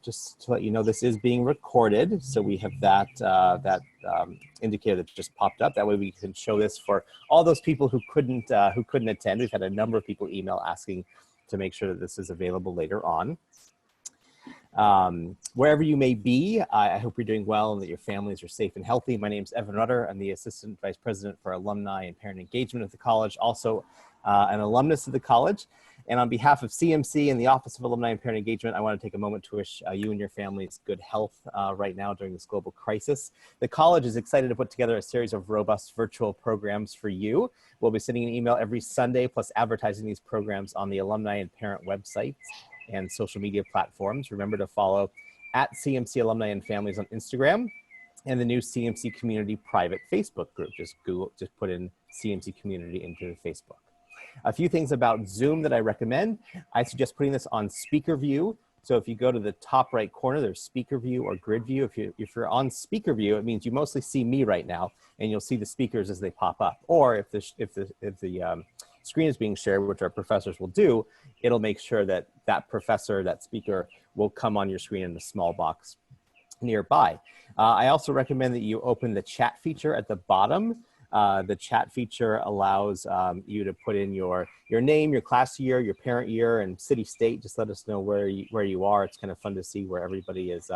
Just to let you know, this is being recorded, so we have that indicator that just popped up. That way we can show this for all those people who couldn't attend. We've had a number of people email asking to make sure that this is available later on. Wherever you may be, I hope you're doing well and that your families are safe and healthy. My name is Evan Rutter. I'm the Assistant Vice President for Alumni and Parent Engagement at the college, also an alumnus of the college. And on behalf of CMC and the Office of Alumni and Parent Engagement, I want to take a moment to wish you and your families good health right now during this global crisis. The college is excited to put together a series of robust virtual programs for you. We'll be sending an email every Sunday, plus advertising these programs on the alumni and parent websites and social media platforms. Remember to follow at CMC Alumni and Families on Instagram and the new CMC Community private Facebook group. Just put in CMC Community into Facebook. A few things about Zoom that I recommend. I suggest putting this on speaker view. So if you go to the top right corner, there's speaker view or grid view. If you're on speaker view, it means you mostly see me right now, and you'll see the speakers as they pop up. Or if the screen is being shared, which our professors will do, it'll make sure that that professor, that speaker, will come on your screen in the small box nearby. I also recommend that you open the chat feature at the bottom. The chat feature allows you to put in your name, your class year, your parent year, and city, state. Just let us know where you are. It's kind of fun to see where everybody is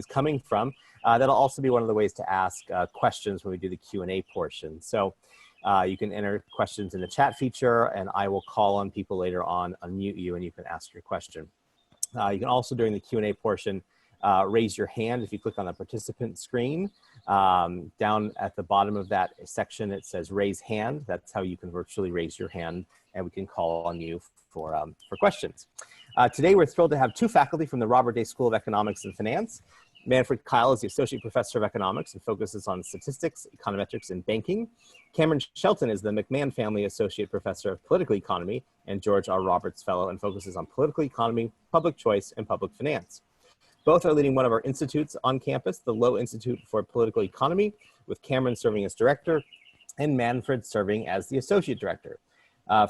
coming from. That'll also be one of the ways to ask questions when we do the Q&A portion. So you can enter questions in the chat feature, and I will call on people later on, unmute you, and you can ask your question. You can also, during the Q&A portion, raise your hand. If you click on the participant screen, down at the bottom of that section, it says raise hand. That's how you can virtually raise your hand, and we can call on you for questions. Today, we're thrilled to have two faculty from the Robert Day School of Economics and Finance. Manfred Keil is the Associate Professor of Economics and focuses on statistics, econometrics, and banking. Cameron Shelton is the McMahon Family Associate Professor of Political Economy and George R. Roberts Fellow and focuses on political economy, public choice, and public finance. Both are leading one of our institutes on campus, the Lowe Institute for Political Economy, with Cameron serving as director and Manfred serving as the associate director.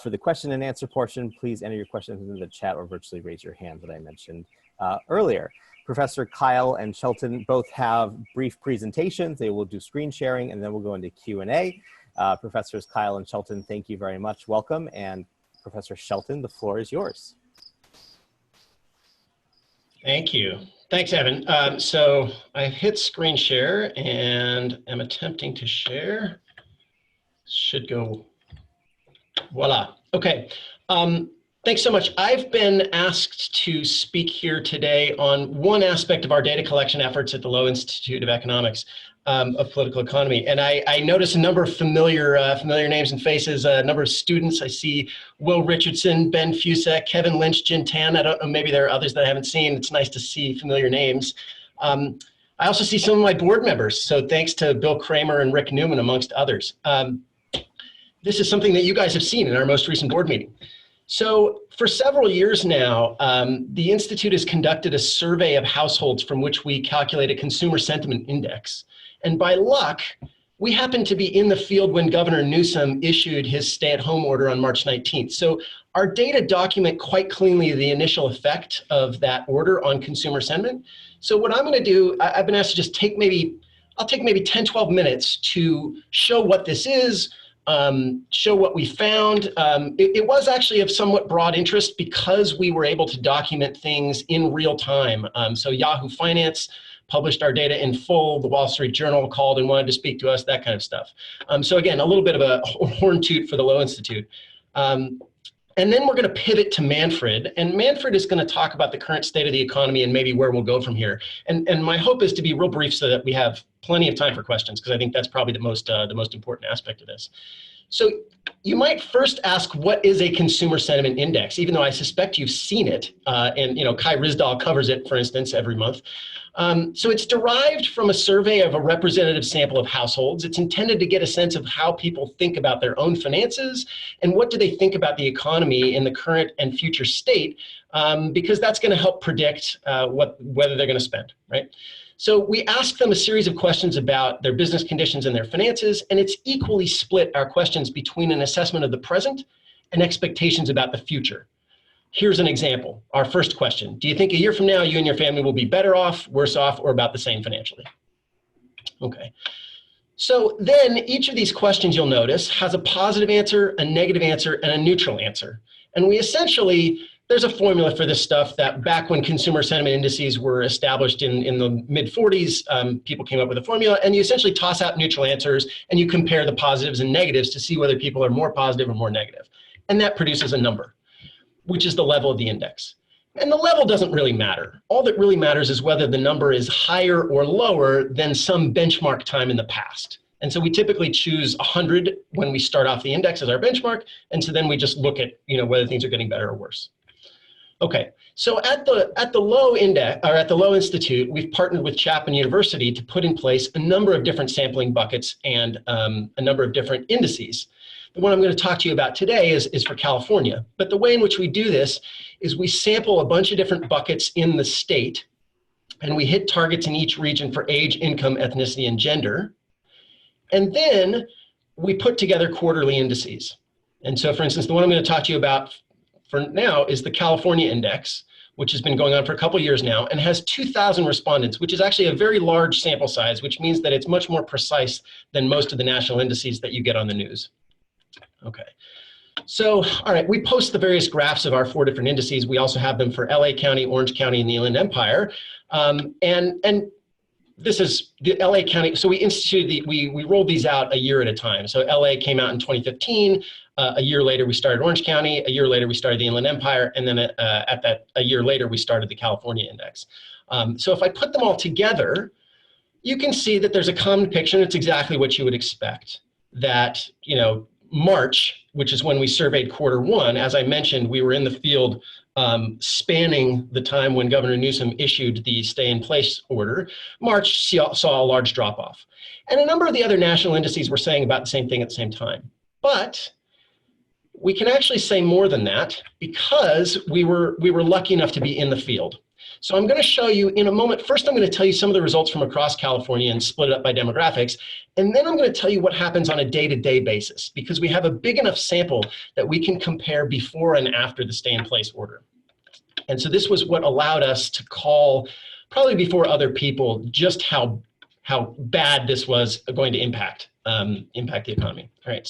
For the question and answer portion, please enter your questions in the chat or virtually raise your hand that I mentioned earlier. Professor Keil and Shelton both have brief presentations. They will do screen sharing, and then we'll go into Q&A. Professors Keil and Shelton, thank you very much. Welcome. And Professor Shelton, the floor is yours. Thank you. Thanks, Evan. So I hit screen share and am attempting to share. Should go, voila. Okay. Thanks so much. I've been asked to speak here today on one aspect of our data collection efforts at the Lowe Institute of Economics of Political Economy. And I notice a number of familiar names and faces, a number of students. I see Will Richardson, Ben Fusek, Kevin Lynch, Jin Tan. I don't know, maybe there are others that I haven't seen. It's nice to see familiar names. I also see some of my board members. So thanks to Bill Kramer and Rick Newman, amongst others. This is something that you guys have seen in our most recent board meeting. So for several years now, the Institute has conducted a survey of households from which we calculate a consumer sentiment index. And by luck, we happened to be in the field when Governor Newsom issued his stay-at-home order on March 19th. So our data document quite cleanly the initial effect of that order on consumer sentiment. So what I'm going to do, I've been asked to just take I'll take maybe 10, 12 minutes to show what this is, show what we found. It was actually of somewhat broad interest because we were able to document things in real time. So Yahoo Finance published our data in full. The Wall Street Journal called and wanted to speak to us, that kind of stuff. So again, a little bit of a horn toot for the Lowe Institute. And then we're going to pivot to Manfred, and Manfred is going to talk about the current state of the economy and maybe where we'll go from here. And my hope is to be real brief so that we have plenty of time for questions, because I think that's probably the most important aspect of this. So you might first ask, what is a consumer sentiment index? Even though I suspect you've seen it, and Kai Risdal covers it, for instance, every month. So it's derived from a survey of a representative sample of households. It's intended to get a sense of how people think about their own finances and what do they think about the economy in the current and future state, because that's going to help predict whether they're going to spend, right? So we ask them a series of questions about their business conditions and their finances, and it's equally split our questions between an assessment of the present and expectations about the future. here's an example. Our first question: do you think a year from now you and your family will be better off, worse off, or about the same financially? Okay. So then each of these questions, you'll notice, has a positive answer, a negative answer, and a neutral answer. And we essentially, there's a formula for this stuff that back when consumer sentiment indices were established in the mid-40s, people came up with a formula, and you essentially toss out neutral answers and you compare the positives and negatives to see whether people are more positive or more negative. And that produces a number, which is the level of the index. And the level doesn't really matter. All that really matters is whether the number is higher or lower than some benchmark time in the past. And so we typically choose 100 when we start off the index as our benchmark. And so then we just look at, whether things are getting better or worse. Okay, so at the Lowe Index, or at the Lowe Institute, we've partnered with Chapman University to put in place a number of different sampling buckets and a number of different indices. The one I'm going to talk to you about today is for California. But the way in which we do this is we sample a bunch of different buckets in the state, and we hit targets in each region for age, income, ethnicity, and gender. And then we put together quarterly indices. And so, for instance, the one I'm going to talk to you about for now is the California Index, which has been going on for a couple of years now and has 2,000 respondents, which is actually a very large sample size, which means that it's much more precise than most of the national indices that you get on the news. Okay, so, all right, we post the various graphs of our 4 different indices. We also have them for LA County, Orange County, and the Inland Empire. And this is the LA County, so we instituted, we rolled these out a year at a time. So LA came out in 2015. A year later, we started Orange County. A year later, we started the Inland Empire. And then a year later, we started the California Index. So if I put them all together, you can see that there's a common picture. It's exactly what you would expect. That, March, which is when we surveyed Q1, as I mentioned, we were in the field spanning the time when Governor Newsom issued the stay-in-place order. March saw a large drop-off. And a number of the other national indices were saying about the same thing at the same time. But we can actually say more than that because we were lucky enough to be in the field. So I'm going to show you in a moment. First, I'm going to tell you some of the results from across California and split it up by demographics. And then I'm going to tell you what happens on a day-to-day basis because we have a big enough sample that we can compare before and after the stay-in-place order. And so this was what allowed us to call, probably before other people, just how bad this was going to impact the economy. All right,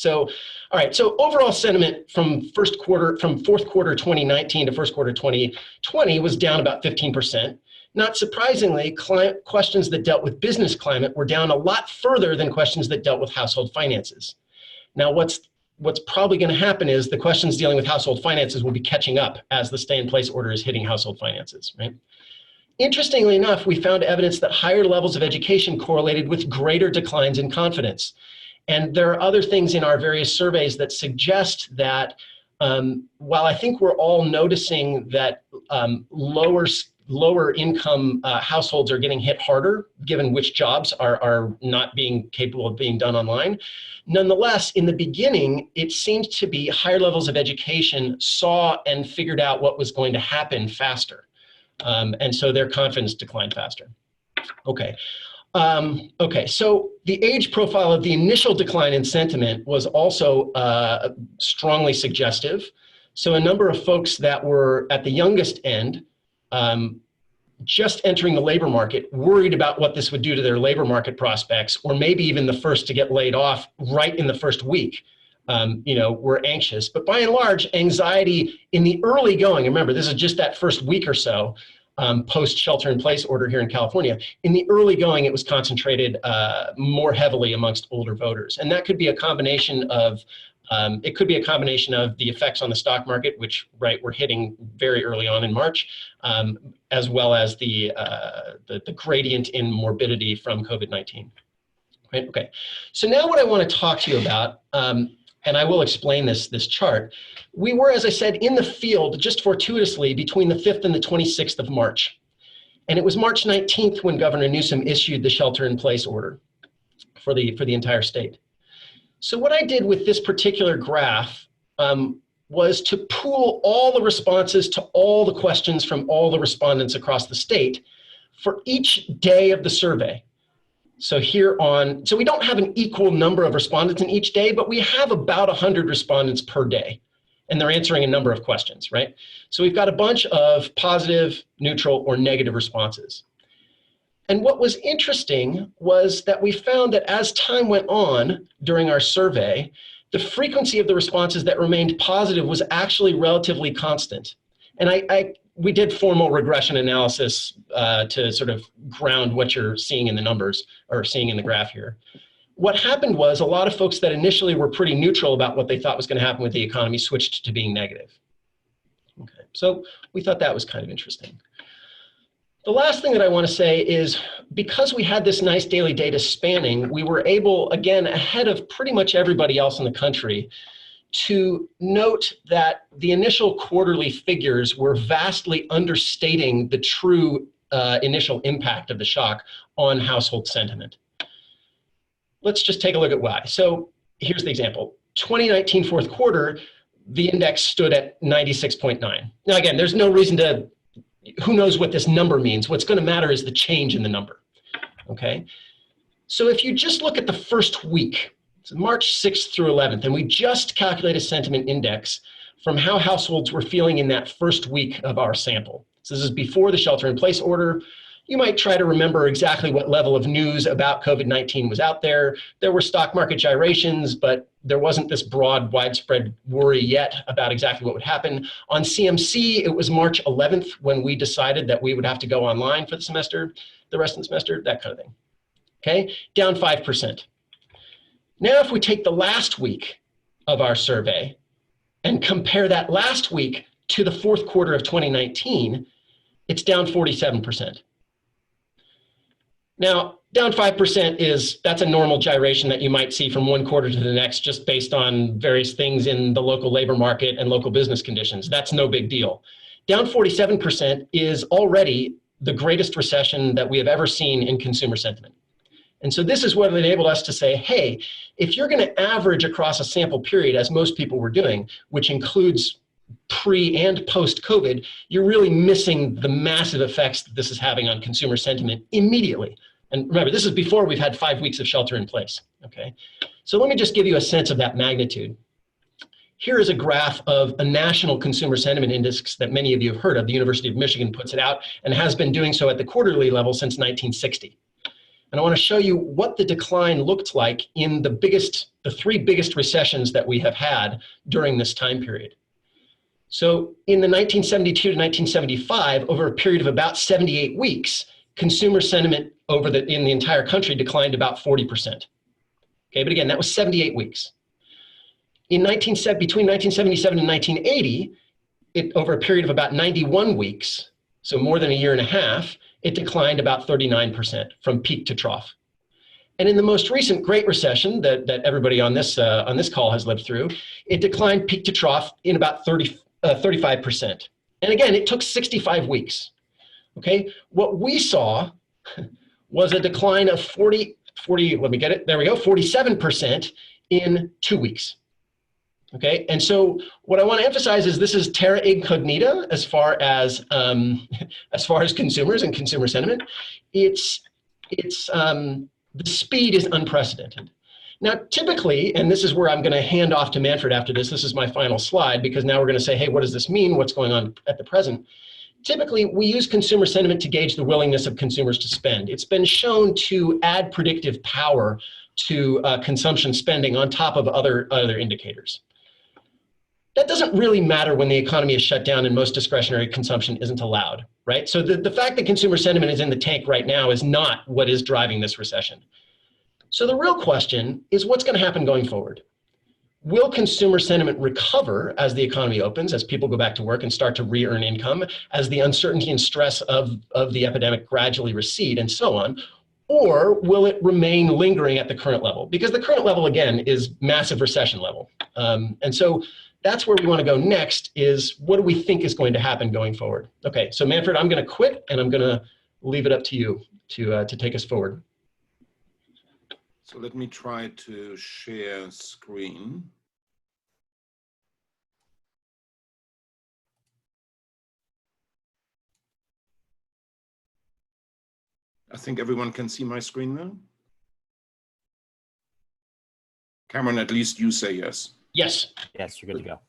so overall sentiment from fourth quarter 2019 to first quarter 2020 was down about 15%. Not surprisingly, questions that dealt with business climate were down a lot further than questions that dealt with household finances. Now, what's probably going to happen is the questions dealing with household finances will be catching up as the stay-in-place order is hitting household finances, right? Interestingly enough, we found evidence that higher levels of education correlated with greater declines in confidence. And there are other things in our various surveys that suggest that while I think we're all noticing that lower income households are getting hit harder, given which jobs are not being capable of being done online, nonetheless, in the beginning, it seemed to be higher levels of education saw and figured out what was going to happen faster. And so their confidence declined faster. Okay. So the age profile of the initial decline in sentiment was also strongly suggestive. So a number of folks that were at the youngest end, just entering the labor market, worried about what this would do to their labor market prospects, or maybe even the first to get laid off right in the first week. Were anxious, but by and large, anxiety in the early going, remember, this is just that first week or so, post shelter-in-place order here in California. In the early going, it was concentrated more heavily amongst older voters. And that could be a combination of, the effects on the stock market, which, we're hitting very early on in March, as well as the gradient in morbidity from COVID-19. Right? Okay, so now what I want to talk to you about, and I will explain this chart. We were, as I said, in the field just fortuitously between the 5th and the 26th of March. And it was March 19th when Governor Newsom issued the shelter-in-place order for the entire state. So what I did with this particular graph was to pool all the responses to all the questions from all the respondents across the state for each day of the survey. So so we don't have an equal number of respondents in each day, but we have about 100 respondents per day. and they're answering a number of questions, right? So we've got a bunch of positive, neutral, or negative responses. And what was interesting was that we found that as time went on during our survey, the frequency of the responses that remained positive was actually relatively constant. And we did formal regression analysis to sort of ground what you're seeing in the numbers or seeing in the graph here. What happened was a lot of folks that initially were pretty neutral about what they thought was going to happen with the economy switched to being negative. Okay, so we thought that was kind of interesting. The last thing that I want to say is because we had this nice daily data spanning, we were able, again, ahead of pretty much everybody else in the country, to note that the initial quarterly figures were vastly understating the true initial impact of the shock on household sentiment. Let's just take a look at why. So here's the example. 2019 fourth quarter, the index stood at 96.9. Now again, there's no reason to, who knows what this number means. What's going to matter is the change in the number, okay? So if you just look at the first week, so March 6th through 11th, and we just calculate a sentiment index from how households were feeling in that first week of our sample. So this is before the shelter-in-place order. You might try to remember exactly what level of news about COVID-19 was out there. There were stock market gyrations, but there wasn't this broad, widespread worry yet about exactly what would happen. On CMC, it was March 11th when we decided that we would have to go online for the semester, the rest of the semester, that kind of thing. Okay, down 5%. Now, if we take the last week of our survey and compare that last week to the fourth quarter of 2019, it's down 47%. Now, down 5% that's a normal gyration that you might see from one quarter to the next just based on various things in the local labor market and local business conditions. That's no big deal. Down 47% is already the greatest recession that we have ever seen in consumer sentiment. And so this is what enabled us to say, hey, if you're going to average across a sample period, as most people were doing, which includes pre and post-COVID, you're really missing the massive effects that this is having on consumer sentiment immediately. And remember, this is before we've had 5 weeks of shelter in place, okay? So let me just give you a sense of that magnitude. Here is a graph of a national consumer sentiment index that many of you have heard of. The University of Michigan puts it out and has been doing so at the quarterly level since 1960. And I want to show you what the decline looked like in the three biggest recessions that we have had during this time period. So in the 1972 to 1975, over a period of about 78 weeks, consumer sentiment in the entire country declined about 40%. Okay, but again, that was 78 weeks. Between 1977 and 1980, over a period of about 91 weeks, so more than a year and a half, it declined about 39% from peak to trough. And in the most recent Great Recession that everybody on this call has lived through, it declined peak to trough in about 35%. And again, it took 65 weeks. Okay, what we saw was a decline of 47% in 2 weeks. Okay, and so what I want to emphasize is this is terra incognita as far as consumers and consumer sentiment. The speed is unprecedented. Now, typically, and this is where I'm going to hand off to Manfred after this. This is my final slide because now we're going to say, hey, what does this mean? What's going on at the present? Typically, we use consumer sentiment to gauge the willingness of consumers to spend. It's been shown to add predictive power to consumption spending on top of other indicators. That doesn't really matter when the economy is shut down and most discretionary consumption isn't allowed, right? So the fact that consumer sentiment is in the tank right now is not what is driving this recession. So the real question is what's going to happen going forward? Will consumer sentiment recover as the economy opens, as people go back to work and start to re-earn income, as the uncertainty and stress of the epidemic gradually recede and so on? Or will it remain lingering at the current level? Because the current level, again, is massive recession level. And so that's where we want to go next is what do we think is going to happen going forward? Okay, so Manfred, I'm going to quit and I'm going to leave it up to you to take us forward. So let me try to share screen. I think everyone can see my screen now. Cameron, at least you say yes. Yes. Yes, you're good to go.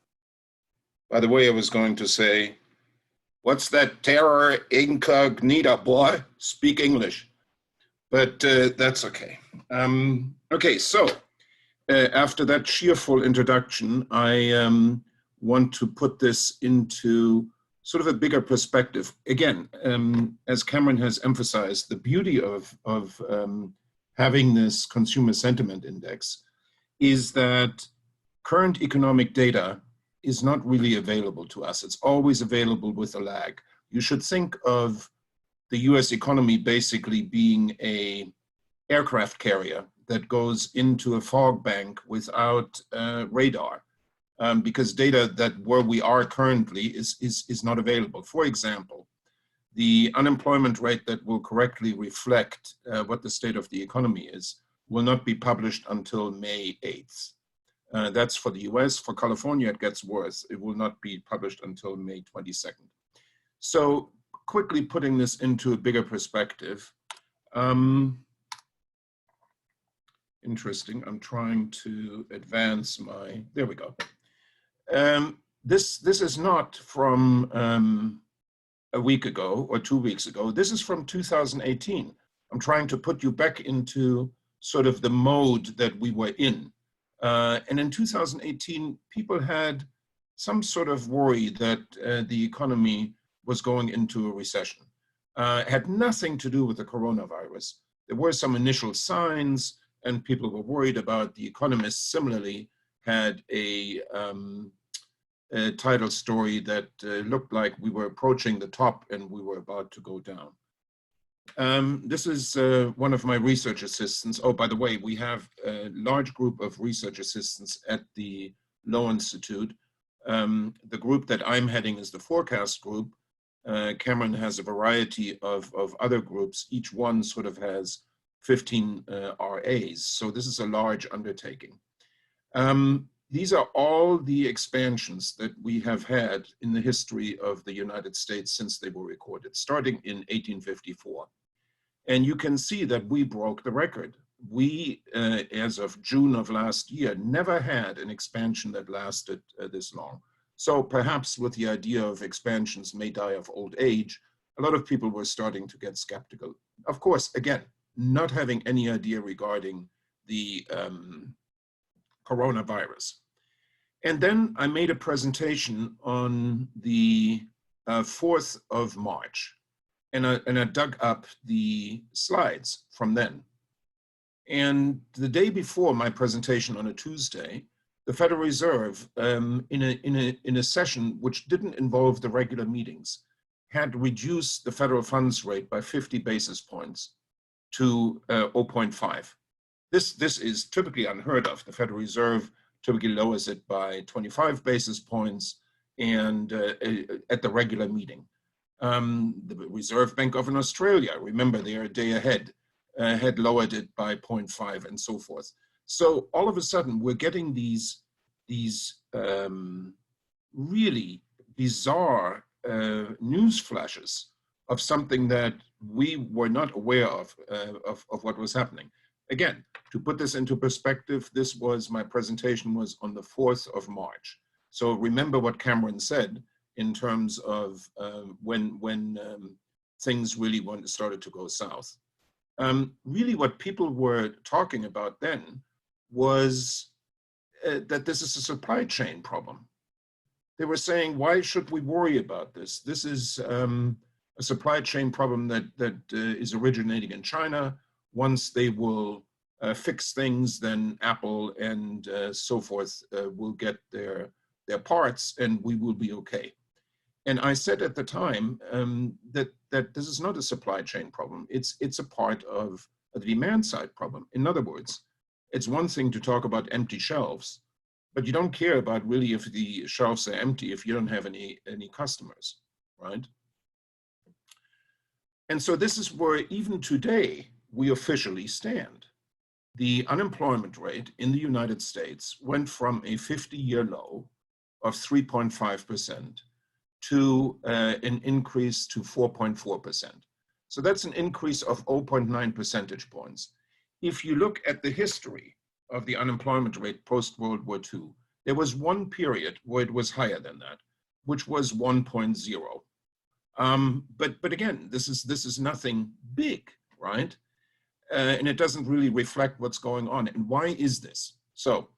By the way, I was going to say, what's that terror incognita, boy? Speak English. But that's okay. Okay, so after that cheerful introduction, I want to put this into sort of a bigger perspective. Again, as Cameron has emphasized, the beauty of having this consumer sentiment index is that current economic data is not really available to us. It's always available with a lag. You should think of the US economy basically being an aircraft carrier that goes into a fog bank without radar, because data that where we are currently is not available. For example, the unemployment rate that will correctly reflect what the state of the economy is will not be published until May 8th. That's for the US. For California, it gets worse. It will not be published until May 22nd. So quickly putting this into a bigger perspective, interesting, I'm trying to advance my, there we go. This is not from a week ago or 2 weeks ago. This is from 2018. I'm trying to put you back into sort of the mode that we were in. And in 2018, people had some sort of worry that the economy was going into a recession. It had nothing to do with the coronavirus. There were some initial signs, and people were worried about. The Economist similarly had a title story that looked like we were approaching the top and we were about to go down. This is one of my research assistants. Oh, by the way, we have a large group of research assistants at the Lowe Institute. The group that I'm heading is the forecast group. Cameron has a variety of other groups. Each one sort of has 15 RAs. So this is a large undertaking. These are all the expansions that we have had in the history of the United States since they were recorded, starting in 1854. And you can see that we broke the record. We, as of June of last year, never had an expansion that lasted this long. So perhaps with the idea of expansions may die of old age, a lot of people were starting to get skeptical. Of course, again, not having any idea regarding the coronavirus. And then I made a presentation on the 4th of March, and I dug up the slides from then. And the day before my presentation on a Tuesday, the Federal Reserve, in a session which didn't involve the regular meetings, had reduced the federal funds rate by 50 basis points to 0.5. This is typically unheard of. The Federal Reserve typically lowers it by 25 basis points and at the regular meeting. The Reserve Bank of Australia, remember they're a day ahead, had lowered it by 0.5 and so forth. So all of a sudden we're getting these really bizarre news flashes of something that we were not aware of what was happening. Again, to put this into perspective, my presentation was on the 4th of March. So remember what Cameron said in terms of when things really started to go south. Really what people were talking about then was that this is a supply chain problem. They were saying, why should we worry about this? This is a supply chain problem that is originating in China. Once they will fix things, then Apple and so forth will get their parts and we will be okay. And I said at the time that this is not a supply chain problem. It's a part of a demand side problem. In other words, it's one thing to talk about empty shelves, but you don't care about really if the shelves are empty if you don't have any customers, right? And so this is where even today we officially stand. The unemployment rate in the United States went from a 50-year low of 3.5% to an increase to 4.4%. So that's an increase of 0.9 percentage points. If you look at the history of the unemployment rate post-World War II, there was one period where it was higher than that. which was 1.0. But again, this is nothing big, right? And it doesn't really reflect what's going on. And why is this? So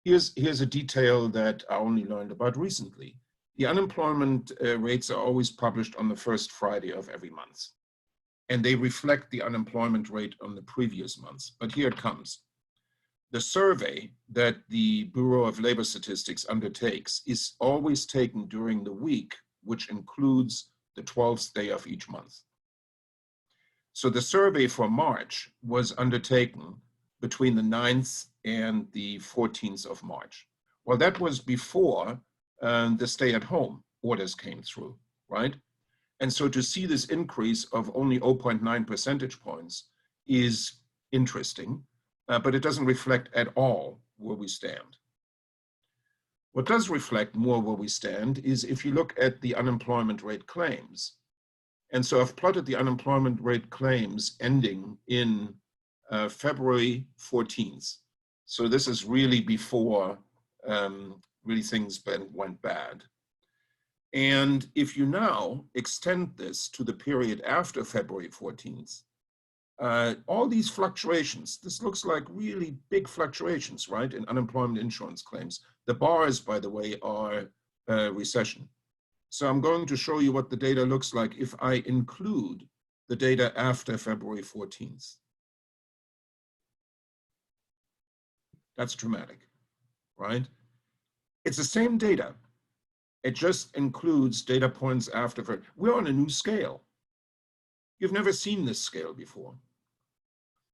here's a detail that I only learned about recently. The unemployment rates are always published on the first Friday of every month. And they reflect the unemployment rate on the previous month. But here it comes. The survey that the Bureau of Labor Statistics undertakes is always taken during the week, which includes the 12th day of each month. So the survey for March was undertaken between the 9th and the 14th of March. Well, that was before the stay-at-home orders came through, right? And so to see this increase of only 0.9 percentage points is interesting, but it doesn't reflect at all where we stand. What does reflect more where we stand is if you look at the unemployment rate claims. And so I've plotted the unemployment rate claims ending in February 14th. So this is really before really things went bad. And if you now extend this to the period after February 14th, all these fluctuations, this looks like really big fluctuations, right, in unemployment insurance claims. The bars, by the way, are recession. So I'm going to show you what the data looks like if I include the data after February 14th. That's dramatic, right? It's the same data. It just includes data points after. We're on a new scale. You've never seen this scale before.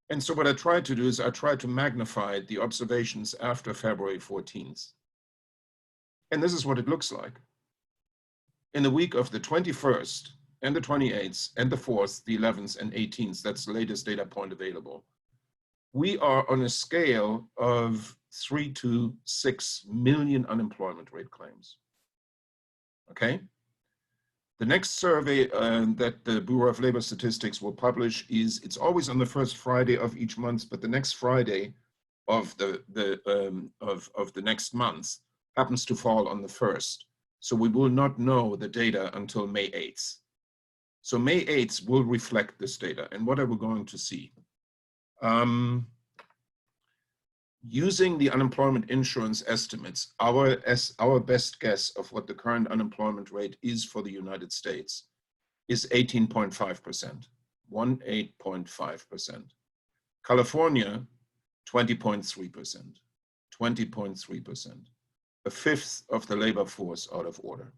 And so what I tried to do is I tried to magnify the observations after February 14th. And this is what it looks like. In the week of the 21st and the 28th and the 4th, the 11th and 18th, that's the latest data point available, we are on a scale of 3 to 6 million unemployment rate claims. Okay? The next survey that the Bureau of Labor Statistics will publish is, it's always on the first Friday of each month, but the next Friday of the next month happens to fall on the 1st. So we will not know the data until May 8th. So May 8th will reflect this data. And what are we going to see? Using the unemployment insurance estimates, our best guess of what the current unemployment rate is for the United States is 18.5%, 18.5%. California, 20.3%, 20.3%, a fifth of the labor force out of order.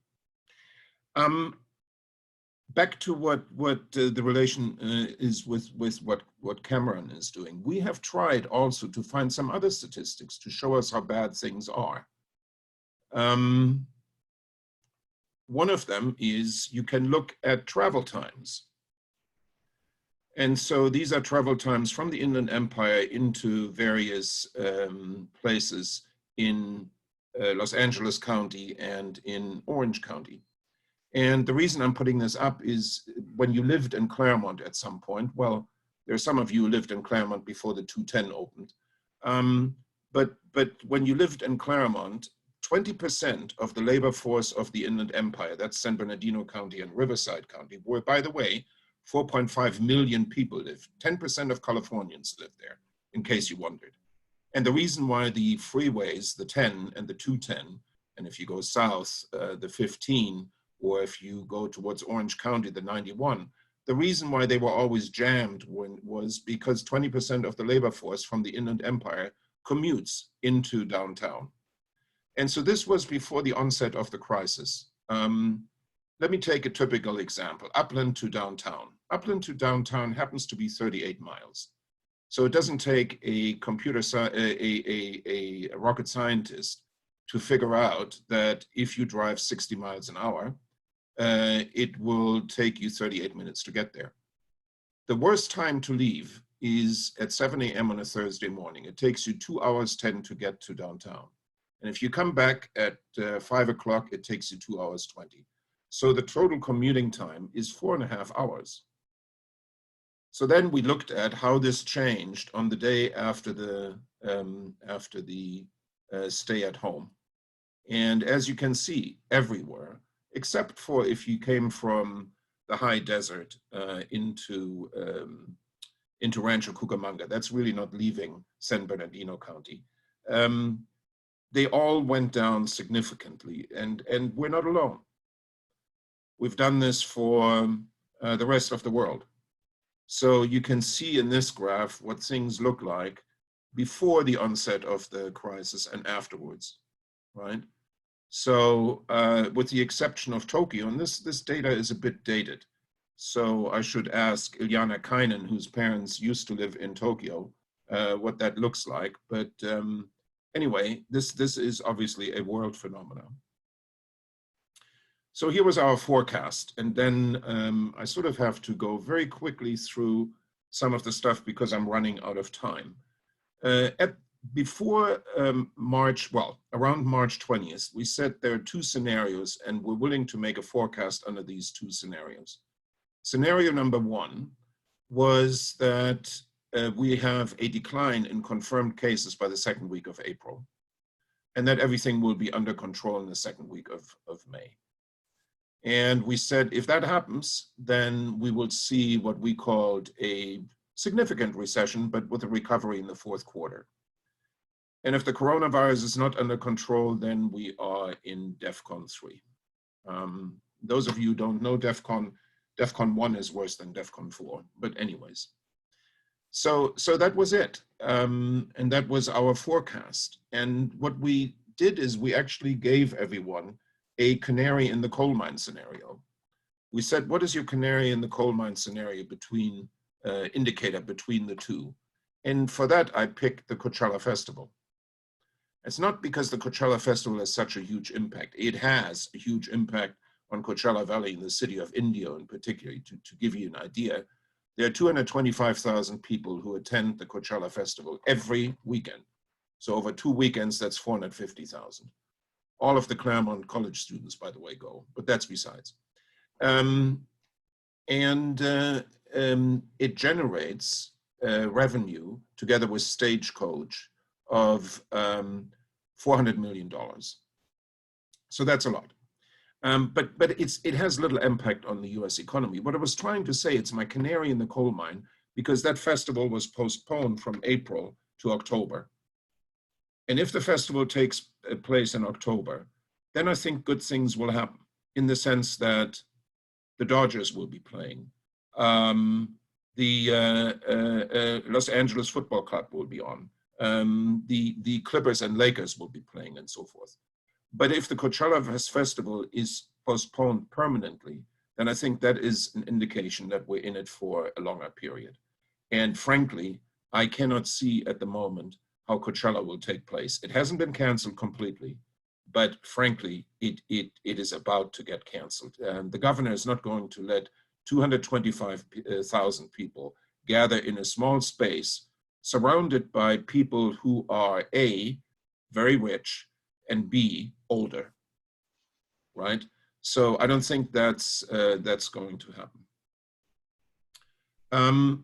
Back to what the relation is with what Cameron is doing. We have tried also to find some other statistics to show us how bad things are. One of them is you can look at travel times. And so these are travel times from the Inland Empire into various places in Los Angeles County and in Orange County. And the reason I'm putting this up is when you lived in Claremont at some point, well, there are some of you who lived in Claremont before the 210 opened. But when you lived in Claremont, 20% of the labor force of the Inland Empire, that's San Bernardino County and Riverside County, where, by the way, 4.5 million people live. 10% of Californians live there, in case you wondered. And the reason why the freeways, the 10 and the 210, and if you go south, the 15, or if you go towards Orange County, the 91, the reason why they were always jammed was because 20% of the labor force from the Inland Empire commutes into downtown. And so this was before the onset of the crisis. Let me take a typical example, Upland to downtown. Upland to downtown happens to be 38 miles. So it doesn't take a a rocket scientist to figure out that if you drive 60 miles an hour, it will take you 38 minutes to get there. The worst time to leave is at 7 a.m. on a Thursday morning. It takes you 2 hours 10 to get to downtown. And if you come back at 5 o'clock, it takes you 2 hours 20. So the total commuting time is 4.5 hours. So then we looked at how this changed on the day after the stay at home. And as you can see, everywhere, except for if you came from the high desert into Rancho Cucamonga. That's really not leaving San Bernardino County. They all went down significantly, and we're not alone. We've done this for the rest of the world. So you can see in this graph what things look like before the onset of the crisis and afterwards, right? So with the exception of Tokyo, and this data is a bit dated, so I should ask Ilyana Kainen, whose parents used to live in Tokyo, what that looks like. But anyway, this is obviously a world phenomenon. So here was our forecast. And then I sort of have to go very quickly through some of the stuff because I'm running out of time. Before March, well, around March 20th, we said there are two scenarios and we're willing to make a forecast under these two scenarios. Scenario number one was that we have a decline in confirmed cases by the second week of April, and that everything will be under control in the second week of May. And we said, if that happens, then we will see what we called a significant recession, but with a recovery in the fourth quarter. And if the coronavirus is not under control, then we are in DEFCON 3. Those of you who don't know DEFCON 1 is worse than DEFCON 4, but anyways. So that was it. And that was our forecast. And what we did is we actually gave everyone a canary in the coal mine scenario. We said, what is your canary in the coal mine scenario between, indicator between the two? And for that, I picked the Coachella Festival. It's not because the Coachella Festival has such a huge impact. It has a huge impact on Coachella Valley in the city of Indio in particular. To give you an idea, there are 225,000 people who attend the Coachella Festival every weekend. So over 2 weekends, that's 450,000. All of the Claremont college students, by the way, go, but that's besides. It generates revenue together with Stagecoach of $400 million. So that's a lot. But it has little impact on the US economy. What I was trying to say, it's my canary in the coal mine, because that festival was postponed from April to October. And if the festival takes place in October, then I think good things will happen in the sense that the Dodgers will be playing. The Los Angeles Football Club will be on. The Clippers and Lakers will be playing and so forth. But if the Coachella Festival is postponed permanently, then I think that is an indication that we're in it for a longer period. And frankly, I cannot see at the moment how Coachella will take place. It hasn't been canceled completely, but frankly, it is about to get canceled. And the governor is not going to let 225,000 people gather in a small space surrounded by people who are A, very rich, and B, older, right? So I don't think that's going to happen.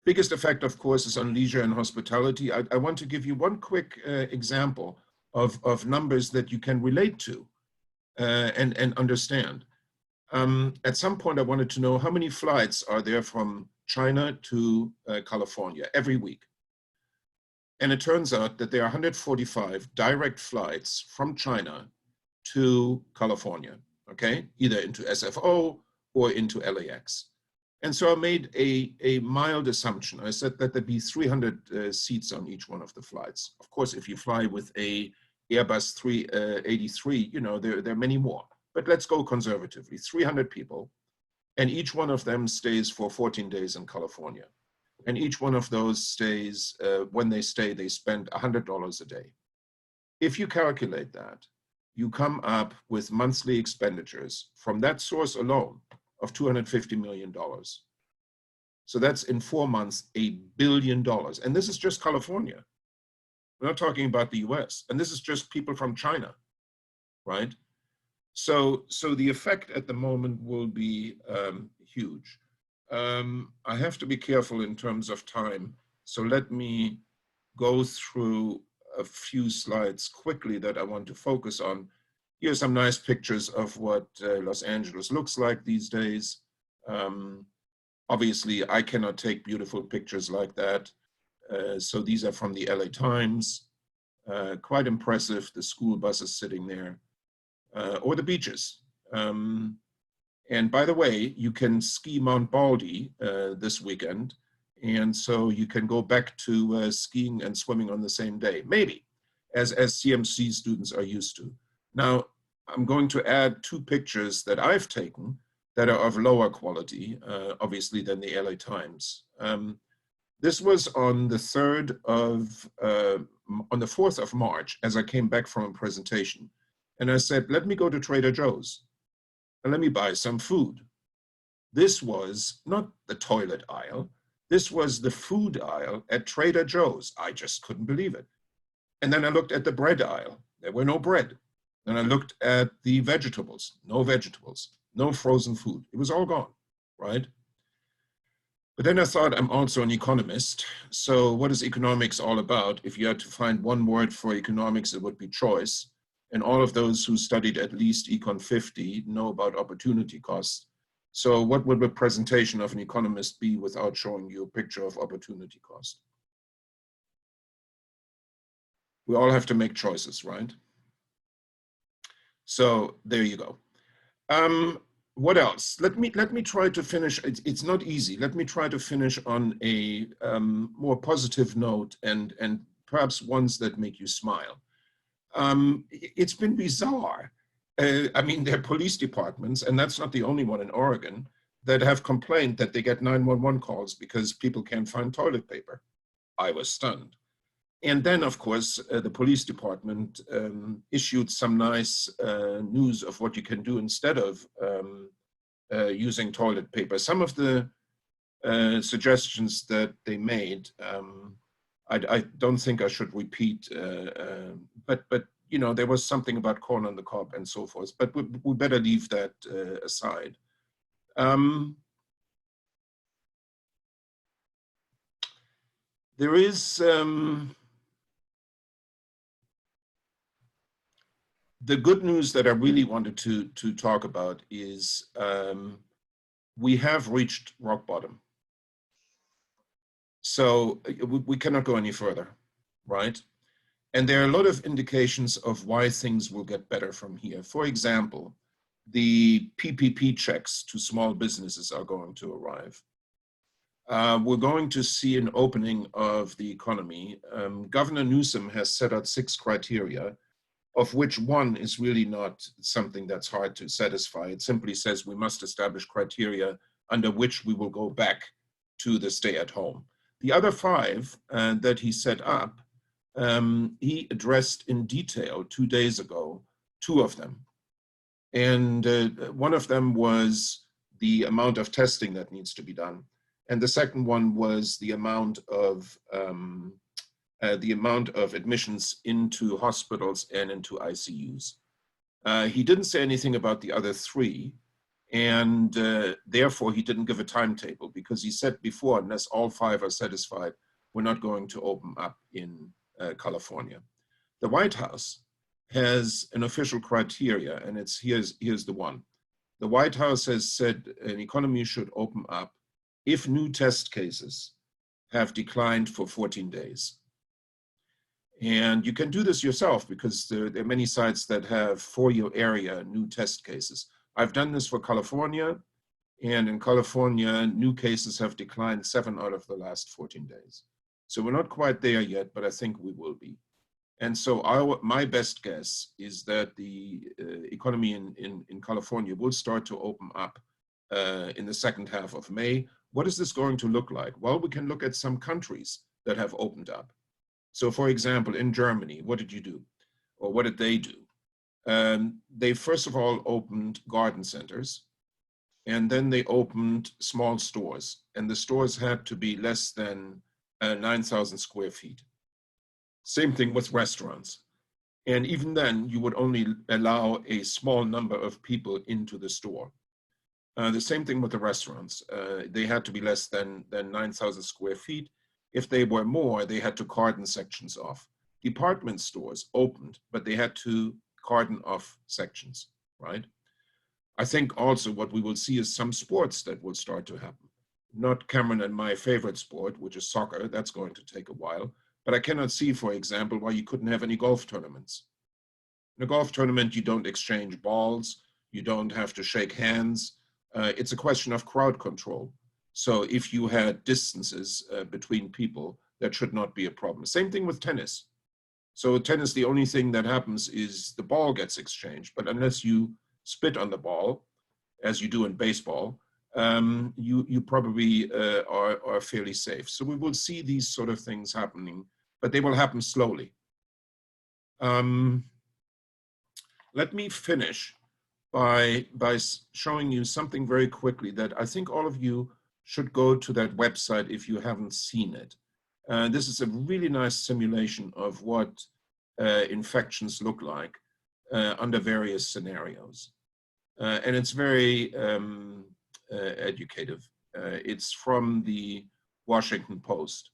Biggest effect, of course, is on leisure and hospitality. I want to give you one quick example of numbers that you can relate to and understand. At some point, I wanted to know how many flights are there from China to California every week. And it turns out that there are 145 direct flights from China to California, okay? Either into SFO or into LAX. And so I made a mild assumption. I said that there'd be 300 seats on each one of the flights. Of course, if you fly with a Airbus 383, you know, there are many more. But let's go conservatively, 300 people, and each one of them stays for 14 days in California. And each one of those stays, when they stay, they spend $100 a day. If you calculate that, you come up with monthly expenditures from that source alone of $250 million. So that's in 4 months, $1 billion. And this is just California. We're not talking about the US. And this is just people from China, right? So the effect at the moment will be huge. I have to be careful in terms of time. So let me go through a few slides quickly that I want to focus on. Here's some nice pictures of what Los Angeles looks like these days. Obviously, I cannot take beautiful pictures like that. So these are from the LA Times. Quite impressive, the school buses sitting there, or the beaches. And by the way, you can ski Mount Baldy this weekend. And so you can go back to skiing and swimming on the same day, maybe, as CMC students are used to. Now, I'm going to add 2 pictures that I've taken that are of lower quality, obviously, than the LA Times. This was on the 4th of March, as I came back from a presentation. And I said, let me go to Trader Joe's and let me buy some food. This was not the toilet aisle. This was the food aisle at Trader Joe's. I just couldn't believe it. And then I looked at the bread aisle. There were no bread. Then I looked at the vegetables. No vegetables, no frozen food. It was all gone, right? But then I thought, I'm also an economist. So what is economics all about? If you had to find one word for economics, it would be choice. And all of those who studied at least Econ 50 know about opportunity costs. So what would the presentation of an economist be without showing you a picture of opportunity cost? We all have to make choices, right? So there you go. What else? Let me try to finish. It's not easy. Let me try to finish on a more positive note and perhaps ones that make you smile. It's been bizarre. I mean, there are police departments, and that's not the only one in Oregon, that have complained that they get 911 calls because people can't find toilet paper. I was stunned. And then, of course, the police department issued some nice news of what you can do instead of using toilet paper. Some of the suggestions that they made, I don't think I should repeat, but you know, there was something about corn on the cob and so forth, but we better leave that aside. There is the good news that I really wanted to talk about is we have reached rock bottom. So we cannot go any further, right? And there are a lot of indications of why things will get better from here. For example, the PPP checks to small businesses are going to arrive. We're going to see an opening of the economy. Governor Newsom has set out 6 criteria, of which one is really not something that's hard to satisfy. It simply says we must establish criteria under which we will go back to the stay at home. The other 5 that he set up, he addressed in detail 2 days ago, 2 of them. And one of them was the amount of testing that needs to be done. And the second one was the amount of admissions into hospitals and into ICUs. He didn't say anything about the other 3, and therefore he didn't give a timetable, because he said before, unless all 5 are satisfied, we're not going to open up in California. The White House has an official criteria, and here's the one. The White House has said an economy should open up if new test cases have declined for 14 days. And you can do this yourself, because there are many sites that have for your area new test cases. I've done this for California, and in California, new cases have declined 7 out of the last 14 days. So we're not quite there yet, but I think we will be. And so my best guess is that the economy in California will start to open up in the second half of May. What is this going to look like? Well, we can look at some countries that have opened up. So for example, in Germany, what did you do? Or what did they do? They first of all opened garden centers, and then they opened small stores. And the stores had to be less than 9,000 square feet. Same thing with restaurants. And even then, you would only allow a small number of people into the store. The same thing with the restaurants. They had to be less than 9,000 square feet. If they were more, they had to cordon sections off. Department stores opened, but they had to cordon off sections, right? I think also what we will see is some sports that will start to happen. Not Cameron and my favorite sport, which is soccer. That's going to take a while. But I cannot see, for example, why you couldn't have any golf tournaments. In a golf tournament, you don't exchange balls. You don't have to shake hands. It's a question of crowd control. So if you had distances between people, that should not be a problem. Same thing with tennis. So with tennis, the only thing that happens is the ball gets exchanged. But unless you spit on the ball, as you do in baseball, you probably are fairly safe. So we will see these sort of things happening, but they will happen slowly. Let me finish by showing you something very quickly that I think all of you should go to that website if you haven't seen it. This is a really nice simulation of what infections look like under various scenarios. And it's very educative. It's from the Washington Post.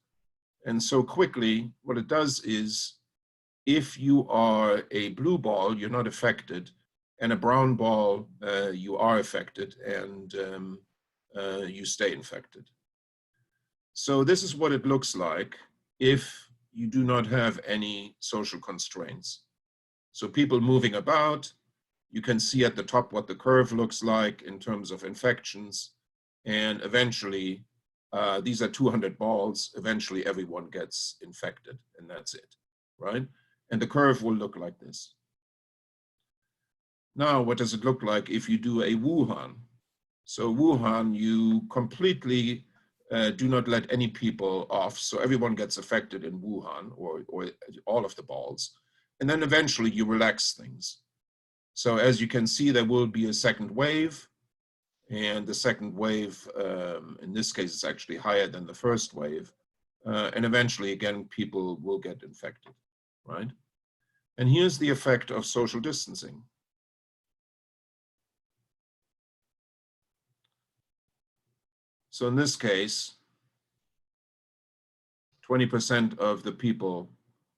And so quickly, what it does is, if you are a blue ball, you're not affected, and a brown ball, you are affected, and you stay infected. So this is what it looks like if you do not have any social constraints. So people moving about, you can see at the top what the curve looks like in terms of infections, and eventually, these are 200 balls, eventually everyone gets infected, and that's it, right? And the curve will look like this. Now, what does it look like if you do a Wuhan? So Wuhan, you completely do not let any people off, so everyone gets affected in Wuhan, or all of the balls, and then eventually you relax things. So as you can see, there will be a second wave, and the second wave, in this case, is actually higher than the first wave, and eventually, again, people will get infected, right? And here's the effect of social distancing. So in this case, 20% of the people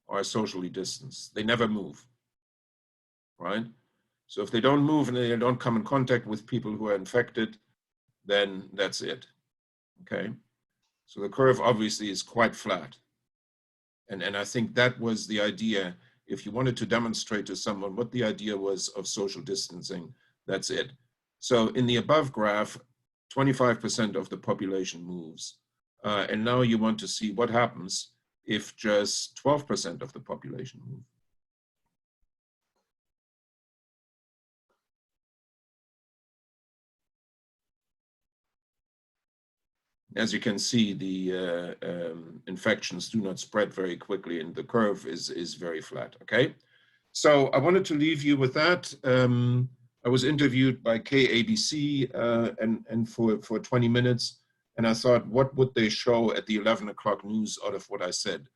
are socially distanced. They never move, right? So if they don't move and they don't come in contact with people who are infected, then that's it, okay? So the curve obviously is quite flat. And I think that was the idea. If you wanted to demonstrate to someone what the idea was of social distancing, that's it. So in the above graph, 25% of the population moves. And now you want to see what happens if just 12% of the population move. As you can see, the infections do not spread very quickly, and the curve is very flat, okay? So I wanted to leave you with that. I was interviewed by KABC and for 20 minutes, and I thought, what would they show at the 11 o'clock news out of what I said?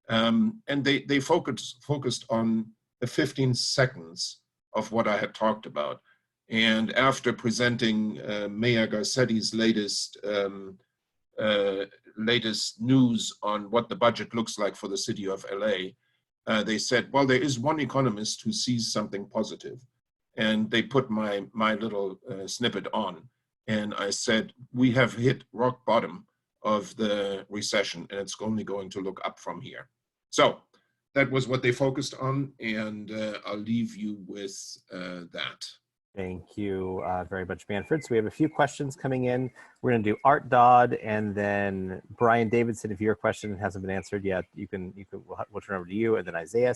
And they focused on the 15 seconds of what I had talked about. And after presenting Mayor Garcetti's latest news on what the budget looks like for the city of LA, they said, well, there is one economist who sees something positive. And they put my little snippet on. And I said, we have hit rock bottom of the recession, and it's only going to look up from here. So that was what they focused on, and I'll leave you with that. Thank you very much, Manfred. So we have a few questions coming in. We're going to do Art Dodd, and then Brian Davidson. If your question hasn't been answered yet, we'll turn over to you, and then Isaiah.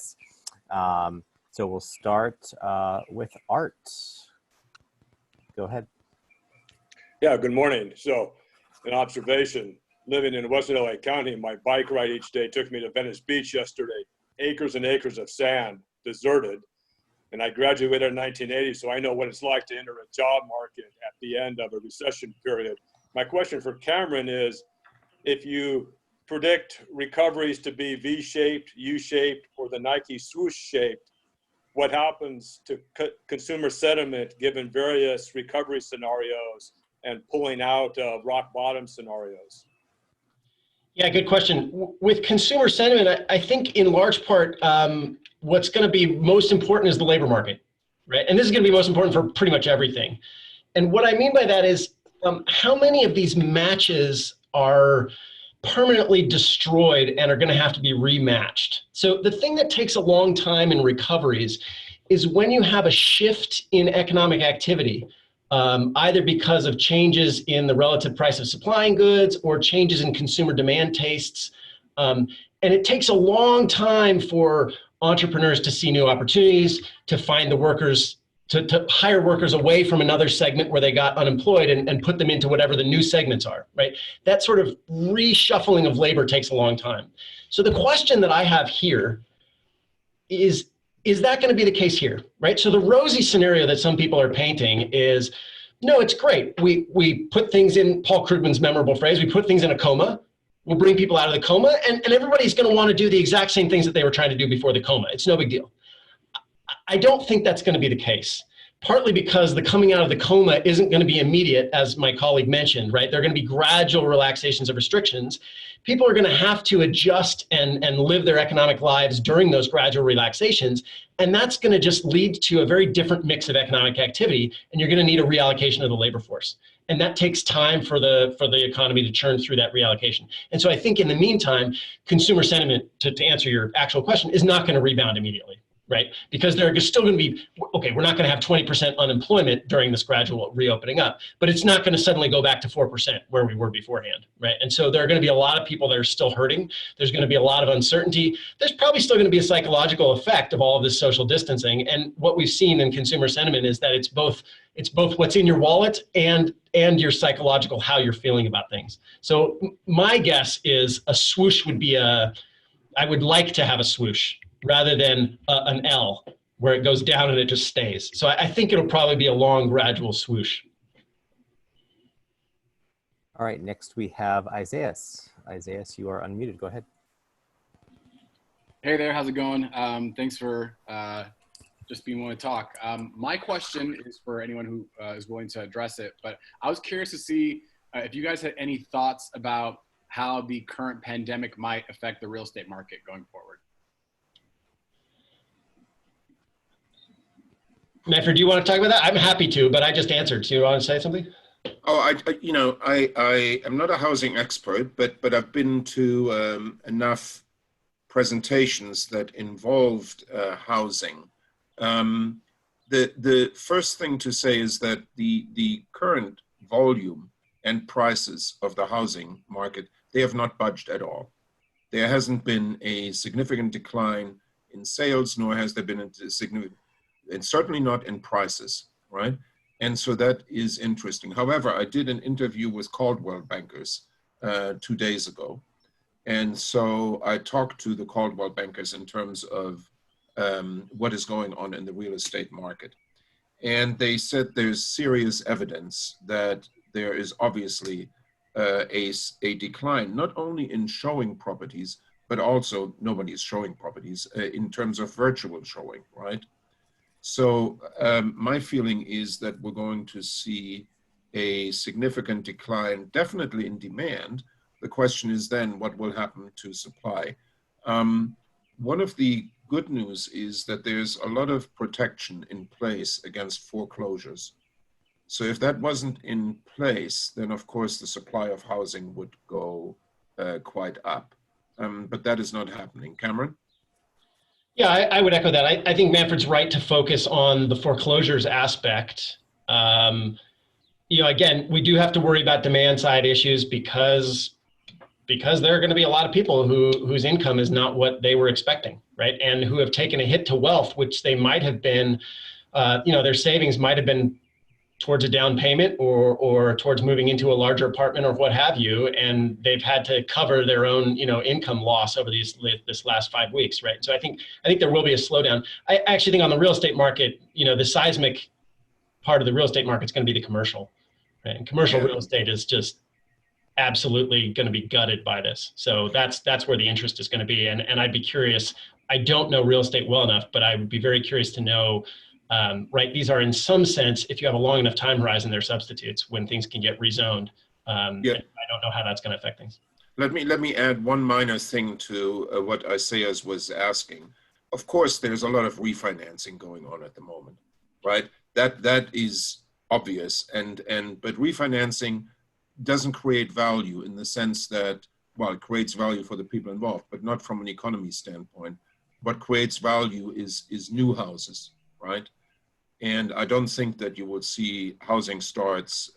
So we'll start with Art. Go ahead. Yeah, good morning. So an observation, living in West LA County, my bike ride each day took me to Venice Beach yesterday. Acres and acres of sand, deserted. And I graduated in 1980, so I know what it's like to enter a job market at the end of a recession period. My question for Cameron is, if you predict recoveries to be V-shaped, U-shaped, or the Nike swoosh shaped, what happens to consumer sentiment given various recovery scenarios and pulling out of rock bottom scenarios? Yeah, good question. With consumer sentiment, I think in large part, what's going to be most important is the labor market, right? And this is going to be most important for pretty much everything. And what I mean by that is how many of these matches are permanently destroyed and are going to have to be rematched. So the thing that takes a long time in recoveries is when you have a shift in economic activity, either because of changes in the relative price of supplying goods or changes in consumer demand tastes. And it takes a long time for entrepreneurs to see new opportunities, to find the workers, to hire workers away from another segment where they got unemployed and put them into whatever the new segments are, right? That sort of reshuffling of labor takes a long time. So the question that I have here is that going to be the case here, right? So the rosy scenario that some people are painting is, no, it's great. We put things in, Paul Krugman's memorable phrase, we put things in a coma, we'll bring people out of the coma, and everybody's going to want to do the exact same things that they were trying to do before the coma. It's no big deal. I don't think that's going to be the case, partly because the coming out of the coma isn't going to be immediate, as my colleague mentioned, right? There are going to be gradual relaxations of restrictions. People are going to have to adjust and live their economic lives during those gradual relaxations, and that's going to just lead to a very different mix of economic activity, and you're going to need a reallocation of the labor force. And that takes time for the economy to churn through that reallocation. And so I think in the meantime, consumer sentiment, to answer your actual question, is not going to rebound immediately. Right? Because there are still going to be, okay, we're not going to have 20% unemployment during this gradual reopening up, but it's not going to suddenly go back to 4% where we were beforehand, right? And so there are going to be a lot of people that are still hurting. There's going to be a lot of uncertainty. There's probably still going to be a psychological effect of all of this social distancing. And what we've seen in consumer sentiment is that it's both what's in your wallet and your psychological, how you're feeling about things. So my guess is a swoosh would be I would like to have a swoosh rather than an L where it goes down and it just stays. So I think it'll probably be a long, gradual swoosh. All right, next we have Isaias. Isaias, you are unmuted. Go ahead. Hey there, how's it going? Thanks for just being willing to talk. My question is for anyone who is willing to address it, but I was curious to see if you guys had any thoughts about how the current pandemic might affect the real estate market going forward. Manfred, do you want to talk about that? I'm happy to, but I just answered. Do you want to say something? Oh, I am not a housing expert, but I've been to enough presentations that involved housing. The first thing to say is that the current volume and prices of the housing market, they have not budged at all. There hasn't been a significant decline in sales, nor has there been a significant, and certainly not in prices, right? And so that is interesting. However, I did an interview with Caldwell bankers 2 days ago. And so I talked to the Caldwell bankers in terms of what is going on in the real estate market. And they said there's serious evidence that there is obviously a decline, not only in showing properties, but also nobody is showing properties in terms of virtual showing, right? So my feeling is that we're going to see a significant decline, definitely in demand. The question is then what will happen to supply? One of the good news is that there's a lot of protection in place against foreclosures. So if that wasn't in place, then of course the supply of housing would go quite up. But that is not happening. Cameron? Yeah, I would echo that. I think Manfred's right to focus on the foreclosures aspect. Again, we do have to worry about demand side issues because there are going to be a lot of people whose income is not what they were expecting, right? And who have taken a hit to wealth, which they might have been, their savings might have been towards a down payment or towards moving into a larger apartment or what have you, and they've had to cover their own income loss over this last 5 weeks, right? So I think there will be a slowdown. I actually think on the real estate market, the seismic part of the real estate market is going to be the commercial, right? And commercial real estate is just absolutely going to be gutted by this. So that's where the interest is going to be, and I'd be curious. I don't know real estate well enough, but I would be very curious to know. Right, these are in some sense, if you have a long enough time horizon, they're substitutes when things can get rezoned. I don't know how that's going to affect things. Let me add one minor thing to what Isaias was asking. of course, there's a lot of refinancing going on at the moment, right? That is obvious, but refinancing doesn't create value in the sense that, well, it creates value for the people involved, but not from an economy standpoint. What creates value is new houses, right? And I don't think that you will see housing starts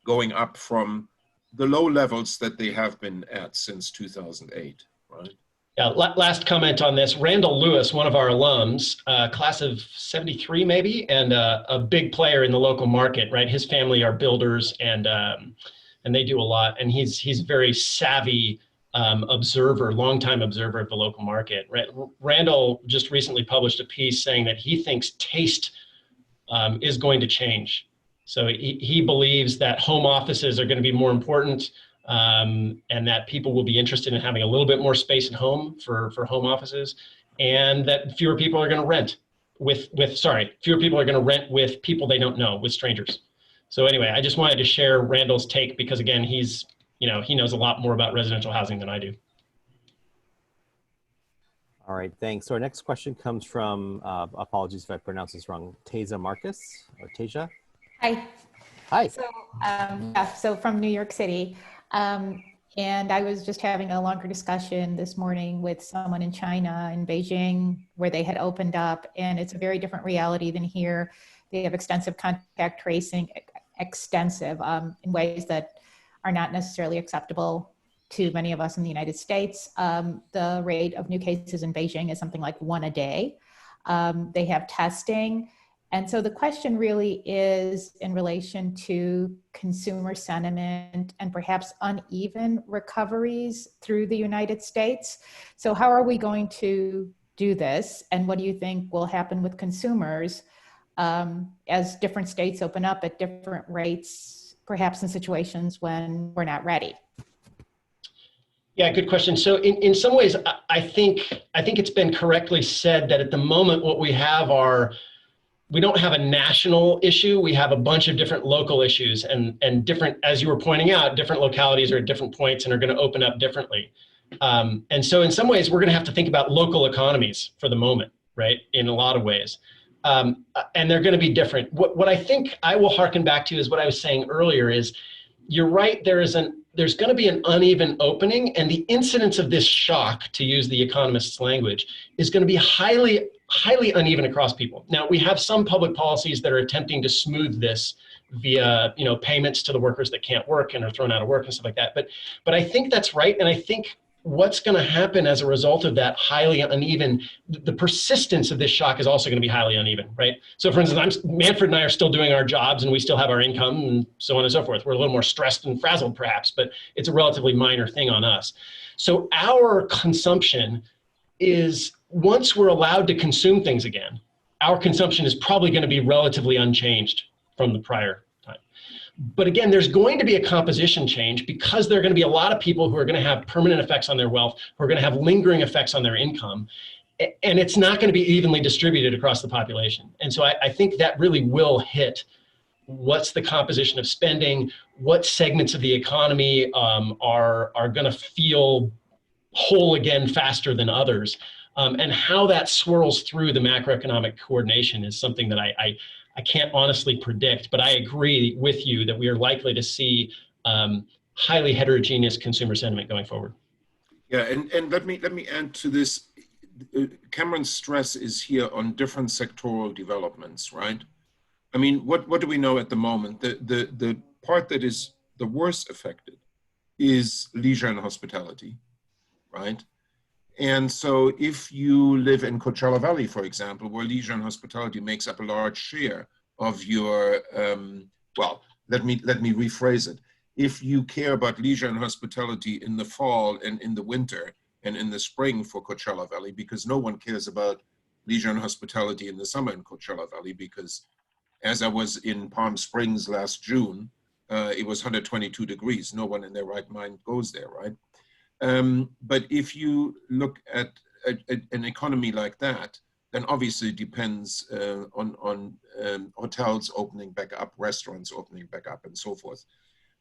going up from the low levels that they have been at since 2008, right? Yeah, last comment on this. Randall Lewis, one of our alums, class of 73 maybe, and a big player in the local market, right? His family are builders and they do a lot. And he's a very savvy observer, longtime observer of the local market. Randall just recently published a piece saying that he thinks taste is going to change. So he believes that home offices are going to be more important, and that people will be interested in having a little bit more space at home for home offices, and that fewer people are going to rent fewer people are going to rent with people they don't know, with strangers. So anyway, I just wanted to share Randall's take because again, he knows a lot more about residential housing than I do. All right, thanks. So our next question comes from, apologies if I pronounce this wrong, Tasia Marcus, or Tasia. Hi. Hi. So, so from New York City, and I was just having a longer discussion this morning with someone in China, in Beijing, where they had opened up, and it's a very different reality than here. They have extensive contact tracing, in ways that are not necessarily acceptable to many of us in the United States. The rate of new cases in Beijing is something like 1 a day. They have testing. And so the question really is in relation to consumer sentiment and perhaps uneven recoveries through the United States. So how are we going to do this? And what do you think will happen with consumers as different states open up at different rates, perhaps in situations when we're not ready? Yeah, good question. So in some ways, I think it's been correctly said that at the moment what we have we don't have a national issue. We have a bunch of different local issues and different, as you were pointing out, different localities are at different points and are going to open up differently. And so in some ways, we're going to have to think about local economies for the moment, right? In a lot of ways. And they're going to be different. What I think I will harken back to is what I was saying earlier is, you're right, there's going to be an uneven opening, and the incidence of this shock, to use the economist's language, is going to be highly uneven across people. Now, we have some public policies that are attempting to smooth this via, payments to the workers that can't work and are thrown out of work and stuff like that. But I think that's right, and I think what's going to happen as a result of that highly uneven, the persistence of this shock is also going to be highly uneven, right? So for instance, Manfred and I are still doing our jobs and we still have our income and so on and so forth. We're a little more stressed and frazzled perhaps, but it's a relatively minor thing on us. So our consumption is, once we're allowed to consume things again, our consumption is probably going to be relatively unchanged from the prior time. But again, there's going to be a composition change because there are going to be a lot of people who are going to have permanent effects on their wealth, who are going to have lingering effects on their income, and it's not going to be evenly distributed across the population. And so I think that really will hit what's the composition of spending, what segments of the economy are going to feel whole again faster than others, and how that swirls through the macroeconomic coordination is something that I can't honestly predict, but I agree with you that we are likely to see highly heterogeneous consumer sentiment going forward. Yeah, and let me add to this. Cameron's stress is here on different sectoral developments, right? I mean, what do we know at the moment? The part that is the worst affected is leisure and hospitality, right? And so if you live in Coachella Valley, for example, where leisure and hospitality makes up a large share of your, well, let me rephrase it. If you care about leisure and hospitality in the fall and in the winter and in the spring for Coachella Valley, because no one cares about leisure and hospitality in the summer in Coachella Valley, because as I was in Palm Springs last June, it was 122 degrees. No one in their right mind goes there, right? But if you look at an economy like that, then obviously it depends on hotels opening back up, restaurants opening back up, and so forth.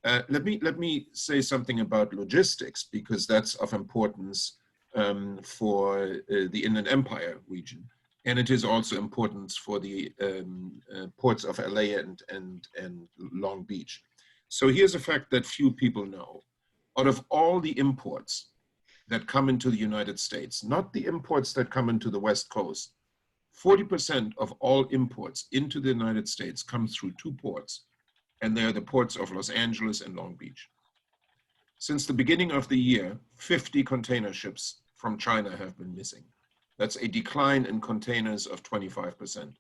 Let me say something about logistics, because that's of importance for the Inland Empire region. And it is also important for the ports of LA and Long Beach. So here's a fact that few people know. Out of all the imports that come into the United States, not the imports that come into the West Coast, 40% of all imports into the United States come through two ports, and they are the ports of Los Angeles and Long Beach. Since the beginning of the year, 50 container ships from China have been missing. That's a decline in containers of 25%.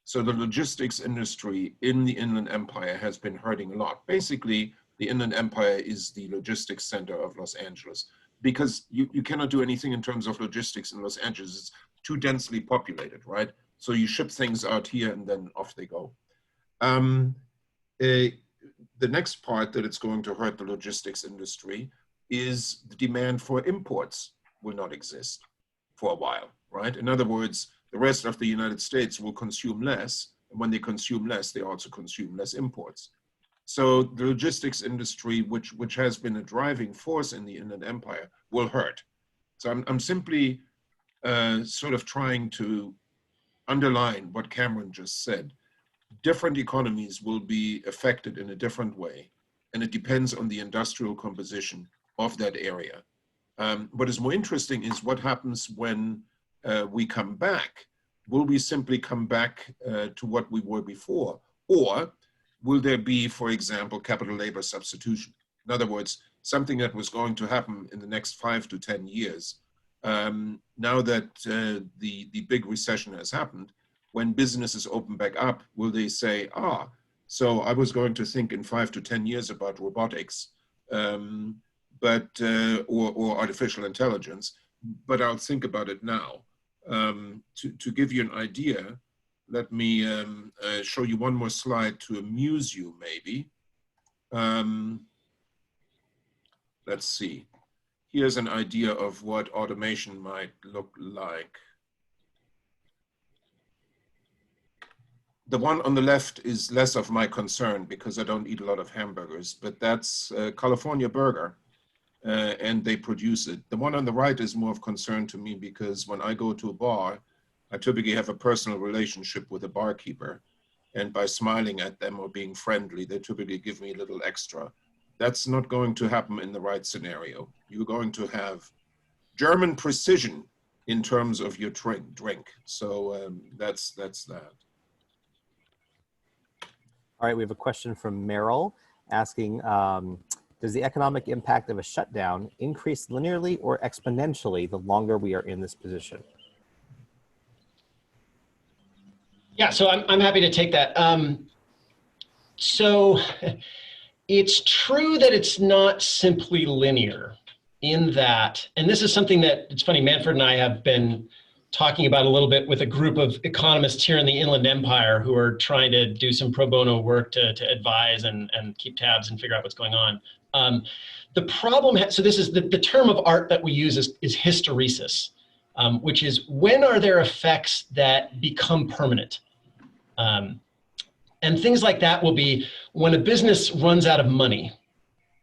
So the logistics industry in the Inland Empire has been hurting a lot. Basically, the Inland Empire is the logistics center of Los Angeles, because you cannot do anything in terms of logistics in Los Angeles. It's too densely populated, right? So you ship things out here and then off they go. The next part that it's going to hurt the logistics industry is the demand for imports will not exist for a while, right? In other words, the rest of the United States will consume less, and when they consume less, they also consume less imports. So the logistics industry, which has been a driving force in the Inland Empire, will hurt. So I'm simply sort of trying to underline what Cameron just said. Different economies will be affected in a different way, and it depends on the industrial composition of that area. What is more interesting is what happens when we come back. Will we simply come back to what we were before? Or will there be, for example, capital labor substitution? In other words, something that was going to happen in the next 5 to 10 years. Now that the big recession has happened, when businesses open back up, will they say, so I was going to think in 5 to 10 years about robotics, or artificial intelligence, but I'll think about it now. To give you an idea, let me show you one more slide to amuse you, maybe. Let's see. Here's an idea of what automation might look like. The one on the left is less of my concern because I don't eat a lot of hamburgers, but that's California Burger, and they produce it. The one on the right is more of concern to me because when I go to a bar, I typically have a personal relationship with a barkeeper, and by smiling at them or being friendly, they typically give me a little extra. That's not going to happen in the right scenario. You're going to have German precision in terms of your drink. So that's that. All right, we have a question from Merrill asking, does the economic impact of a shutdown increase linearly or exponentially the longer we are in this position? Yeah, so I'm happy to take that. So it's true that it's not simply linear in that, and this is something that, it's funny, Manfred and I have been talking about a little bit with a group of economists here in the Inland Empire who are trying to do some pro bono work to advise and keep tabs and figure out what's going on. The problem, so this is the term of art that we use is hysteresis, which is when are there effects that become permanent? And things like that will be when a business runs out of money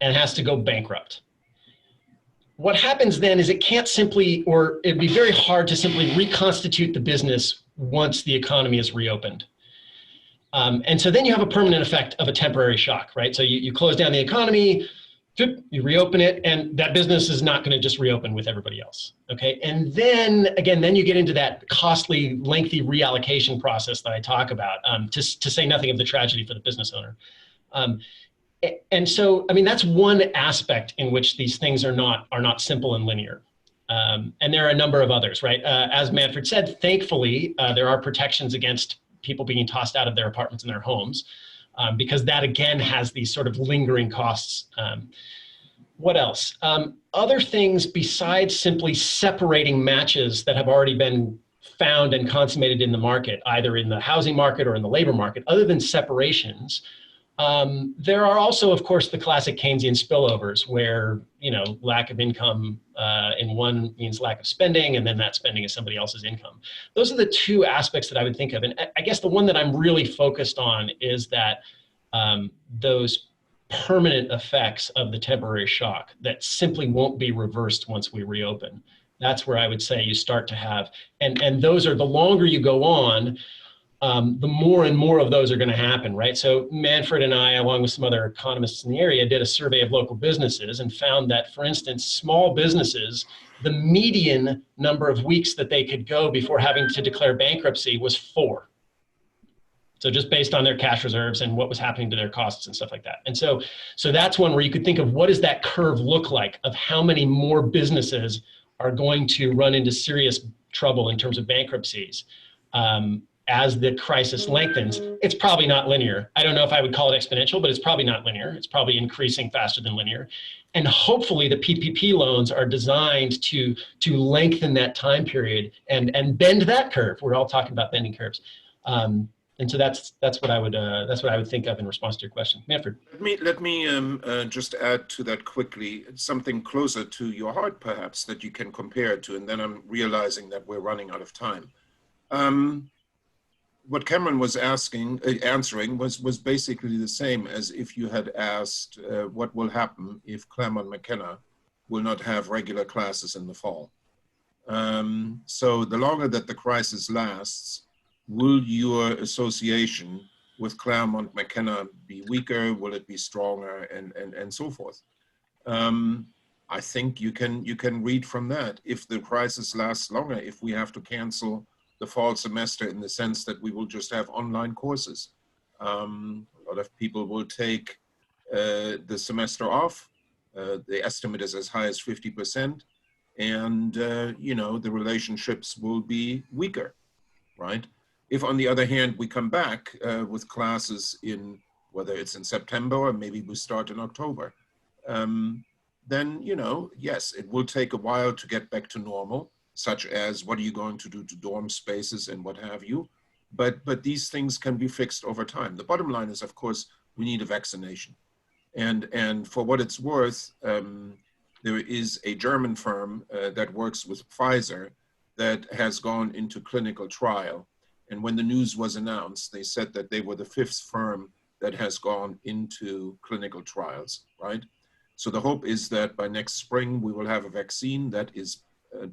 and has to go bankrupt. What happens then is it can't simply, or it'd be very hard to simply reconstitute the business once the economy is reopened. And so then you have a permanent effect of a temporary shock, right? So you close down the economy, you reopen it, and that business is not going to just reopen with everybody else, okay? And then, again, then you get into that costly, lengthy reallocation process that I talk about, to say nothing of the tragedy for the business owner. And so, I mean, that's one aspect in which these things are not simple and linear. And there are a number of others, right? As Manfred said, thankfully, there are protections against people being tossed out of their apartments and their homes, because that, again, has these sort of lingering costs. What else? Other things besides simply separating matches that have already been found and consummated in the market, either in the housing market or in the labor market, other than separations, there are also, of course, the classic Keynesian spillovers where, you know, lack of income in one means lack of spending, and then that spending is somebody else's income. Those are the two aspects that I would think of. And I guess the one that I'm really focused on is that those permanent effects of the temporary shock that simply won't be reversed once we reopen. That's where I would say you start to have, and those are, the longer you go on, the more and more of those are going to happen, right? So Manfred and I, along with some other economists in the area, did a survey of local businesses and found that, for instance, small businesses, the median number of weeks that they could go before having to declare bankruptcy was 4. So just based on their cash reserves and what was happening to their costs and stuff like that. And so that's one where you could think of, what does that curve look like of how many more businesses are going to run into serious trouble in terms of bankruptcies as the crisis lengthens. It's probably not linear. I don't know if I would call it exponential, but it's probably not linear. It's probably increasing faster than linear. And hopefully the PPP loans are designed to lengthen that time period and bend that curve. We're all talking about bending curves. And so that's what I would think of in response to your question. Manfred. Let me just add to that quickly, something closer to your heart perhaps that you can compare it to, and then I'm realizing that we're running out of time. What Cameron was answering was basically the same as if you had asked what will happen if Claremont McKenna will not have regular classes in the fall. So the longer that the crisis lasts, will your association with Claremont McKenna be weaker? Will it be stronger, and so forth? I think you can read from that. If the crisis lasts longer, if we have to cancel the fall semester in the sense that we will just have online courses, a lot of people will take the semester off. The estimate is as high as 50%, and you know, the relationships will be weaker, right? If, on the other hand, we come back with classes in, whether it's in September or maybe we start in October, then, you know, yes, it will take a while to get back to normal, such as what are you going to do to dorm spaces and what have you. But these things can be fixed over time. The bottom line is, of course, we need a vaccination. And for what it's worth, there is a German firm that works with Pfizer that has gone into clinical trial. And when the news was announced, they said that they were the 5th firm that has gone into clinical trials, right? So the hope is that by next spring, we will have a vaccine that is,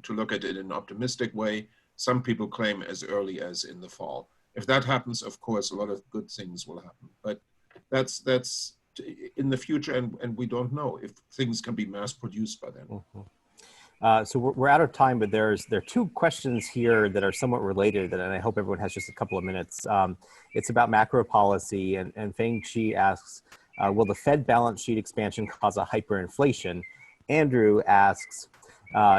to look at it in an optimistic way, some people claim as early as in the fall. If that happens, of course, a lot of good things will happen. But that's in the future, and we don't know if things can be mass produced by then. Mm-hmm. So we're out of time, but there are 2 questions here that are somewhat related, and I hope everyone has just a couple of minutes. It's about macro policy, and Feng Shi asks, will the Fed balance sheet expansion cause a hyperinflation? Andrew asks,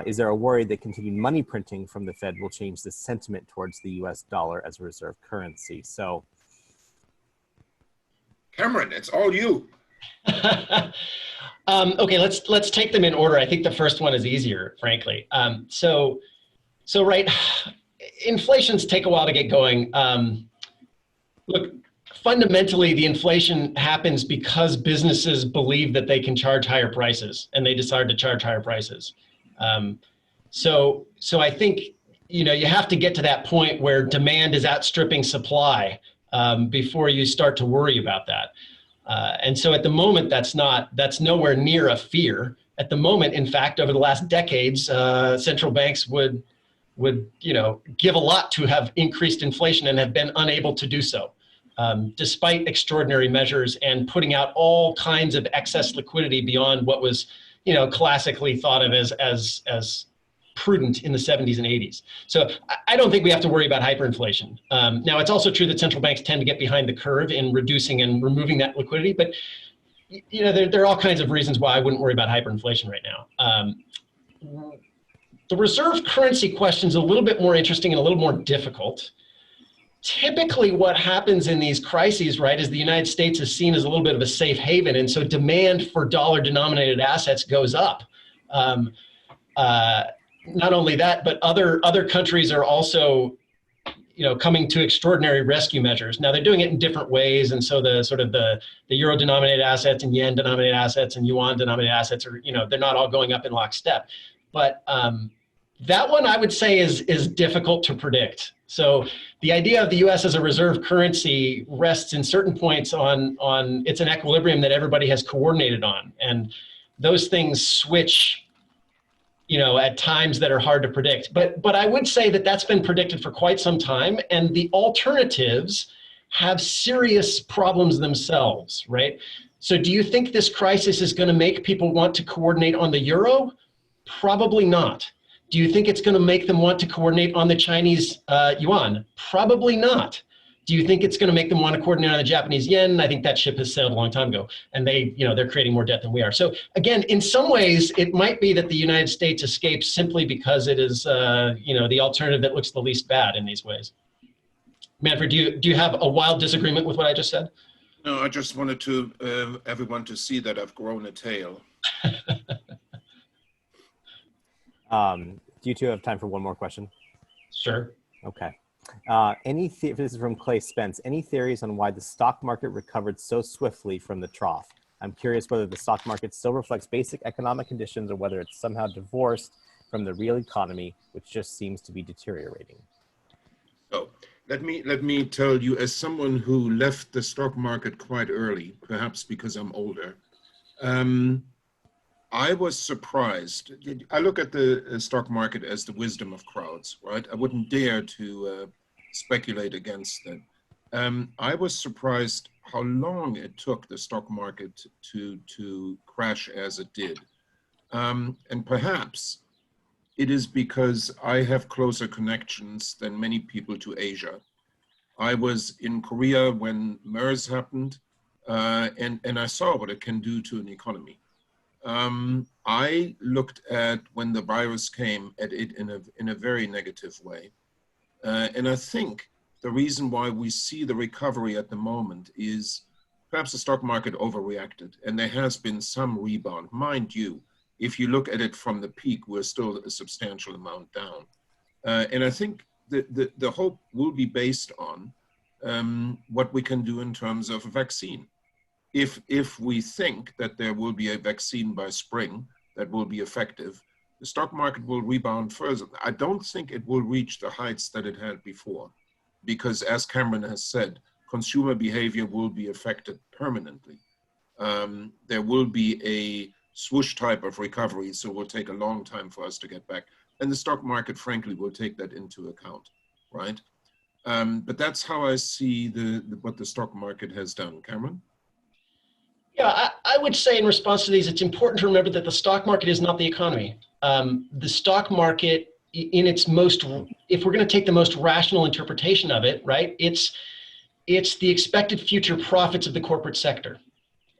is there a worry that continued money printing from the Fed will change the sentiment towards the US dollar as a reserve currency? So, Cameron, it's all you. Okay, let's take them in order. I think the first one is easier, frankly. So right, inflations take a while to get going. Look, fundamentally, the inflation happens because businesses believe that they can charge higher prices, and they decide to charge higher prices. So I think, you know, you have to get to that point where demand is outstripping supply before you start to worry about that. And so at the moment, that's nowhere near a fear. At the moment, in fact, over the last decades, central banks would you know, give a lot to have increased inflation and have been unable to do so, despite extraordinary measures and putting out all kinds of excess liquidity beyond what was, you know, classically thought of as prudent in the 70s and 80s. So I don't think we have to worry about hyperinflation. Now, it's also true that central banks tend to get behind the curve in reducing and removing that liquidity, but you know, there are all kinds of reasons why I wouldn't worry about hyperinflation right now. The reserve currency question is a little bit more interesting and a little more difficult. Typically what happens in these crises, right, is the United States is seen as a little bit of a safe haven, and so demand for dollar-denominated assets goes up. Not only that, but other countries are also, you know, coming to extraordinary rescue measures. Now they're doing it in different ways, and so the euro-denominated assets and yen-denominated assets and yuan-denominated assets are, you know, they're not all going up in lockstep. But that one I would say is difficult to predict. So the idea of the U.S. as a reserve currency rests in certain points on it's an equilibrium that everybody has coordinated on, and those things switch, you know, at times that are hard to predict. But I would say that that's been predicted for quite some time, and the alternatives have serious problems themselves, right? So do you think this crisis is going to make people want to coordinate on the euro? Probably not. Do you think it's going to make them want to coordinate on the Chinese yuan? Probably not. Do you think it's going to make them want to coordinate on the Japanese yen? I think that ship has sailed a long time ago, and they're creating more debt than we are. So again, in some ways, it might be that the United States escapes simply because it is, the alternative that looks the least bad in these ways. Manfred, do you have a wild disagreement with what I just said? No, I just wanted to everyone to see that I've grown a tail. Do you two have time for one more question? Sure. Okay. This is from Clay Spence. Any theories on why the stock market recovered so swiftly from the trough? I'm curious whether the stock market still reflects basic economic conditions or whether it's somehow divorced from the real economy, which just seems to be deteriorating. So let me tell you, as someone who left the stock market quite early, perhaps because I'm older, I was surprised. I look at the stock market as the wisdom of crowds, right? I wouldn't dare to speculate against that. I was surprised how long it took the stock market to crash as it did. And perhaps it is because I have closer connections than many people to Asia. I was in Korea when MERS happened, and I saw what it can do to an economy. I looked at when the virus came at it in a very negative way. And I think the reason why we see the recovery at the moment is perhaps the stock market overreacted, and there has been some rebound. Mind you, if you look at it from the peak, we're still a substantial amount down. And I think the hope will be based on what we can do in terms of a vaccine. If we think that there will be a vaccine by spring that will be effective, the stock market will rebound further. I don't think it will reach the heights that it had before, because as Cameron has said, consumer behavior will be affected permanently. There will be a swoosh type of recovery, so it will take a long time for us to get back. And the stock market, frankly, will take that into account, right? But that's how I see what the stock market has done. Cameron? Yeah, I would say in response to these, it's important to remember that the stock market is not the economy. The stock market, in its most, if we're going to take the most rational interpretation of it, right, it's the expected future profits of the corporate sector.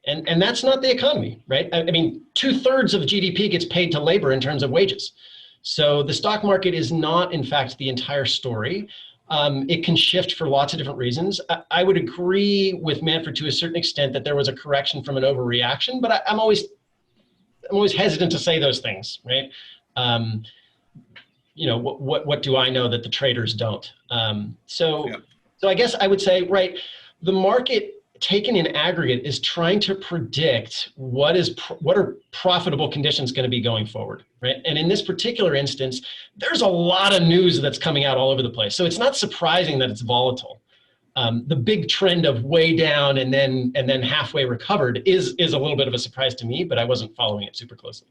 And that's not the economy, right? I mean, 2/3 of GDP gets paid to labor in terms of wages. So the stock market is not, in fact, the entire story. It can shift for lots of different reasons. I would agree with Manfred to a certain extent that there was a correction from an overreaction, but I'm always hesitant to say those things, right? What do I know that the traders don't? So I guess I would say, right, the market taken in aggregate is trying to predict what are profitable conditions going to be going forward, right? And in this particular instance, there's a lot of news that's coming out all over the place. So it's not surprising that it's volatile. The big trend of way down and then halfway recovered is a little bit of a surprise to me, but I wasn't following it super closely.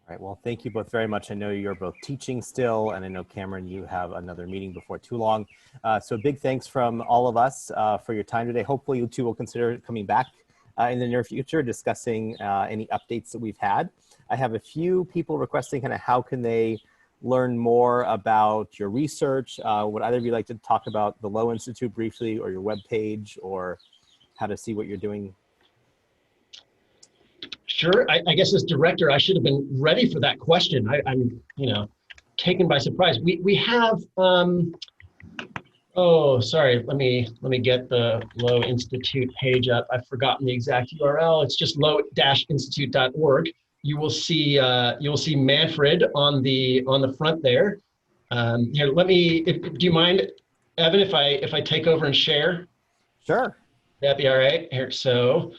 All right, well, thank you both very much. I know you're both teaching still, and I know, Cameron, you have another meeting before too long. So big thanks from all of us for your time today. Hopefully you two will consider coming back in the near future, discussing any updates that we've had. I have a few people requesting kind of how can they learn more about your research. Would either of you like to talk about the Lowe Institute briefly, or your webpage, or how to see what you're doing? Sure. I guess as director, I should have been ready for that question. I'm taken by surprise. We have, oh, sorry. Let me get the Lowe Institute page up. I've forgotten the exact URL. It's just lowe-institute.org. You will see Manfred on the front there. Here, do you mind, Evan, if I take over and share? Sure. That'd be all right. Here, so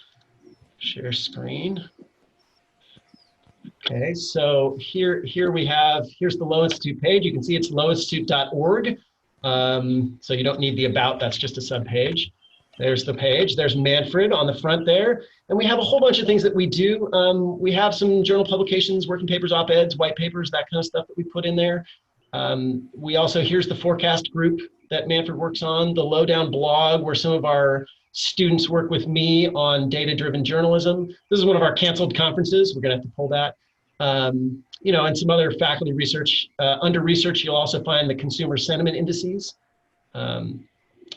share screen. Okay, so here's the Lowe Institute page. You can see it's loweinstitute.org. So you don't need the about, that's just a subpage. There's the page. There's Manfred on the front there. And we have a whole bunch of things that we do. We have some journal publications, working papers, op-eds, white papers, that kind of stuff that we put in there. We also, here's the forecast group that Manfred works on, the Lowdown blog where some of our students work with me on data-driven journalism. This is one of our canceled conferences. We're gonna have to pull that. You know, and some other faculty research. Under research, you'll also find the consumer sentiment indices.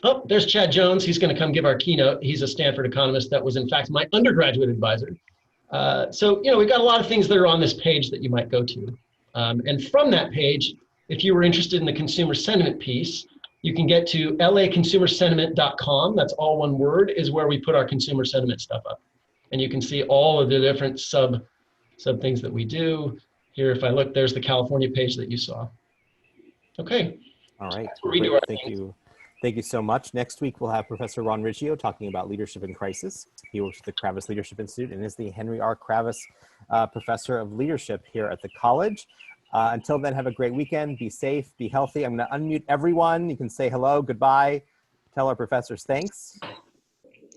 Oh, there's Chad Jones. He's going to come give our keynote. He's a Stanford economist that was, in fact, my undergraduate advisor. So, you know, we've got a lot of things that are on this page that you might go to. And from that page, if you were interested in the consumer sentiment piece, you can get to laconsumersentiment.com. That's all one word, is where we put our consumer sentiment stuff up. And you can see all of the different sub things that we do. Here, if I look, there's the California page that you saw. Okay. All right. Great. Thank you. Thank you so much. Next week, we'll have Professor Ron Riggio talking about leadership in crisis. He works at the Kravis Leadership Institute and is the Henry R. Kravis Professor of Leadership here at the college. Until then, have a great weekend. Be safe, be healthy. I'm going to unmute everyone. You can say hello, goodbye, tell our professors thanks.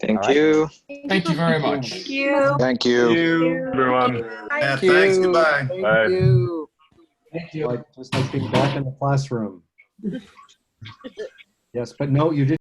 Thank you. Thank you very much. Thank you. Thank you, everyone. Yeah, thanks, goodbye. Bye. Thank you. Just like being back in the classroom. Yes, but no, you didn't.